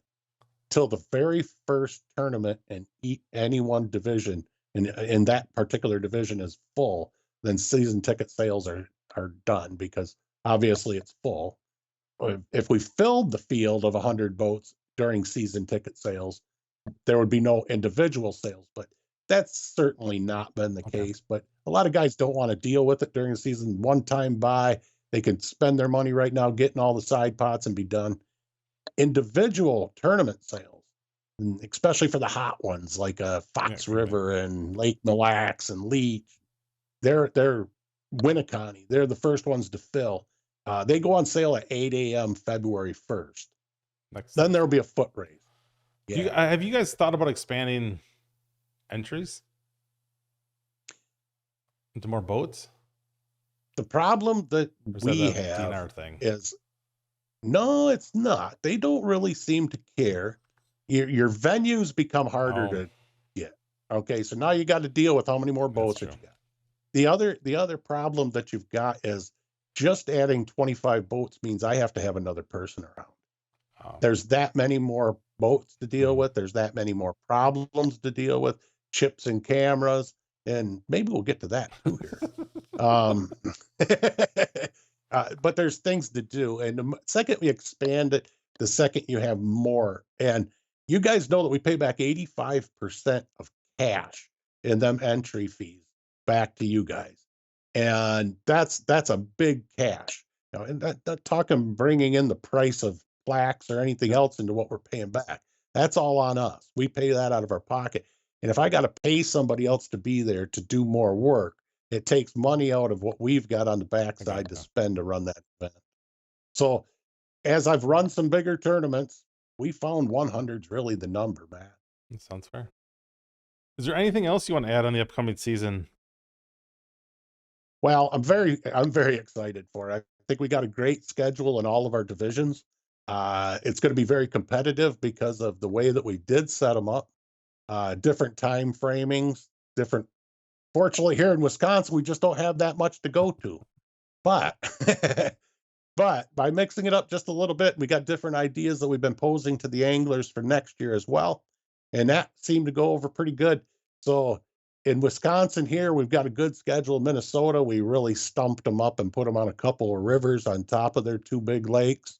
[SPEAKER 2] very first tournament in any one division. And in that particular division is full, then season ticket sales are done because obviously it's full. If we filled the field of 100 boats during season ticket sales, there would be no individual sales, but that's certainly not been the case. But a lot of guys don't want to deal with it during the season. One time buy, they can spend their money right now, getting all the side pots and be done. Individual tournament sales, and especially for the hot ones like Fox
[SPEAKER 1] Yeah, right.
[SPEAKER 2] River and Lake Mille Lacs and Leech. They're Winneconne. They're the first ones to fill. They go on sale at 8 a.m. February 1st.
[SPEAKER 1] Next,
[SPEAKER 2] Then there'll be a foot race. Yeah.
[SPEAKER 1] have you guys thought about expanding entries into more boats?
[SPEAKER 2] The problem that
[SPEAKER 1] Or is that
[SPEAKER 2] we
[SPEAKER 1] a
[SPEAKER 2] have
[SPEAKER 1] DNR thing?
[SPEAKER 2] is no, it's not. They don't really seem to care. Your venues become harder
[SPEAKER 1] Oh,
[SPEAKER 2] to get. Okay, so now you got to deal with how many more
[SPEAKER 1] that's
[SPEAKER 2] boats
[SPEAKER 1] true.
[SPEAKER 2] that you got. The other problem that you've got is just adding 25 boats means I have to have another person around.
[SPEAKER 1] Oh,
[SPEAKER 2] There's that many more boats to deal
[SPEAKER 1] Mhm.
[SPEAKER 2] with. There's that many more problems to deal with, chips and cameras, and maybe we'll get to that too here. Um, but there's things to do. And the second we expand it, the second you have more. And you guys know that we pay back 85% of cash in them entry fees back to you guys. And that's a big cash. You know, and that talking bringing in the price of plaques or anything
[SPEAKER 1] Yep.
[SPEAKER 2] else into what we're paying back. That's all on us. We pay that out of our pocket. And if I got to pay somebody else to be there to do more work, it takes money out of what we've got on the
[SPEAKER 1] I
[SPEAKER 2] backside to
[SPEAKER 1] gotcha.
[SPEAKER 2] spend to run that event. So as I've run some bigger tournaments, we found 100's really the number, Matt.
[SPEAKER 1] That sounds fair. Is there anything else you want to add on the upcoming season?
[SPEAKER 2] Well, I'm very excited for it. I think we got a great schedule in all of our divisions. It's going to be very competitive because of the way that we did set them up. Different time framings, different. Fortunately, here in Wisconsin, we just don't have that much to go to. But but by mixing it up just a little bit, we got different ideas that we've been posing to the anglers for next year as well. And that seemed to go over pretty good. So in Wisconsin here, we've got a good schedule. In Minnesota, we really stumped them up and put them on a couple of rivers on top of their two big lakes.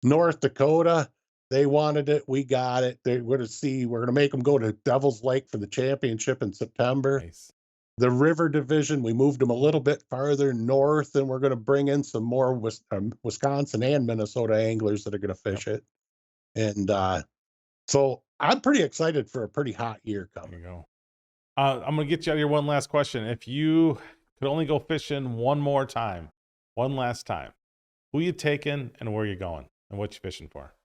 [SPEAKER 2] North Dakota, they wanted it. We got it. We're going to make them go to Devil's Lake for the championship in September.
[SPEAKER 1] Nice.
[SPEAKER 2] The river division, we moved them a little bit farther north, and we're going to bring in some more Wisconsin and Minnesota anglers that are going to
[SPEAKER 1] Yep.
[SPEAKER 2] fish it. And so I'm pretty excited for a pretty hot year
[SPEAKER 1] There you
[SPEAKER 2] coming.
[SPEAKER 1] go. I'm gonna get you out of here. One last question: if you could only go fishing one more time, one last time, who you taking and where you going and what you fishing for?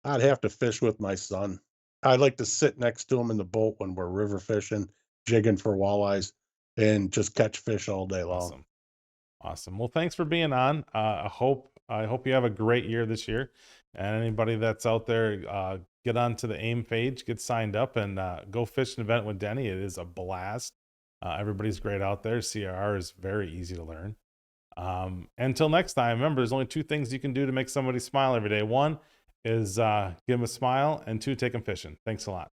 [SPEAKER 2] I'd have to fish with my son. I'd like to sit next to him in the boat when we're river fishing, jigging for walleyes, and just catch fish all day long.
[SPEAKER 1] Awesome. Awesome. Well, thanks for being on. I hope you have a great year this year. And anybody that's out there, get onto the AIM page, get signed up, and go fish an event with Denny. It is a blast. Everybody's great out there. CRR is very easy to learn. Until next time, remember, there's only two things you can do to make somebody smile every day. One is give them a smile, and two, take them fishing. Thanks a lot.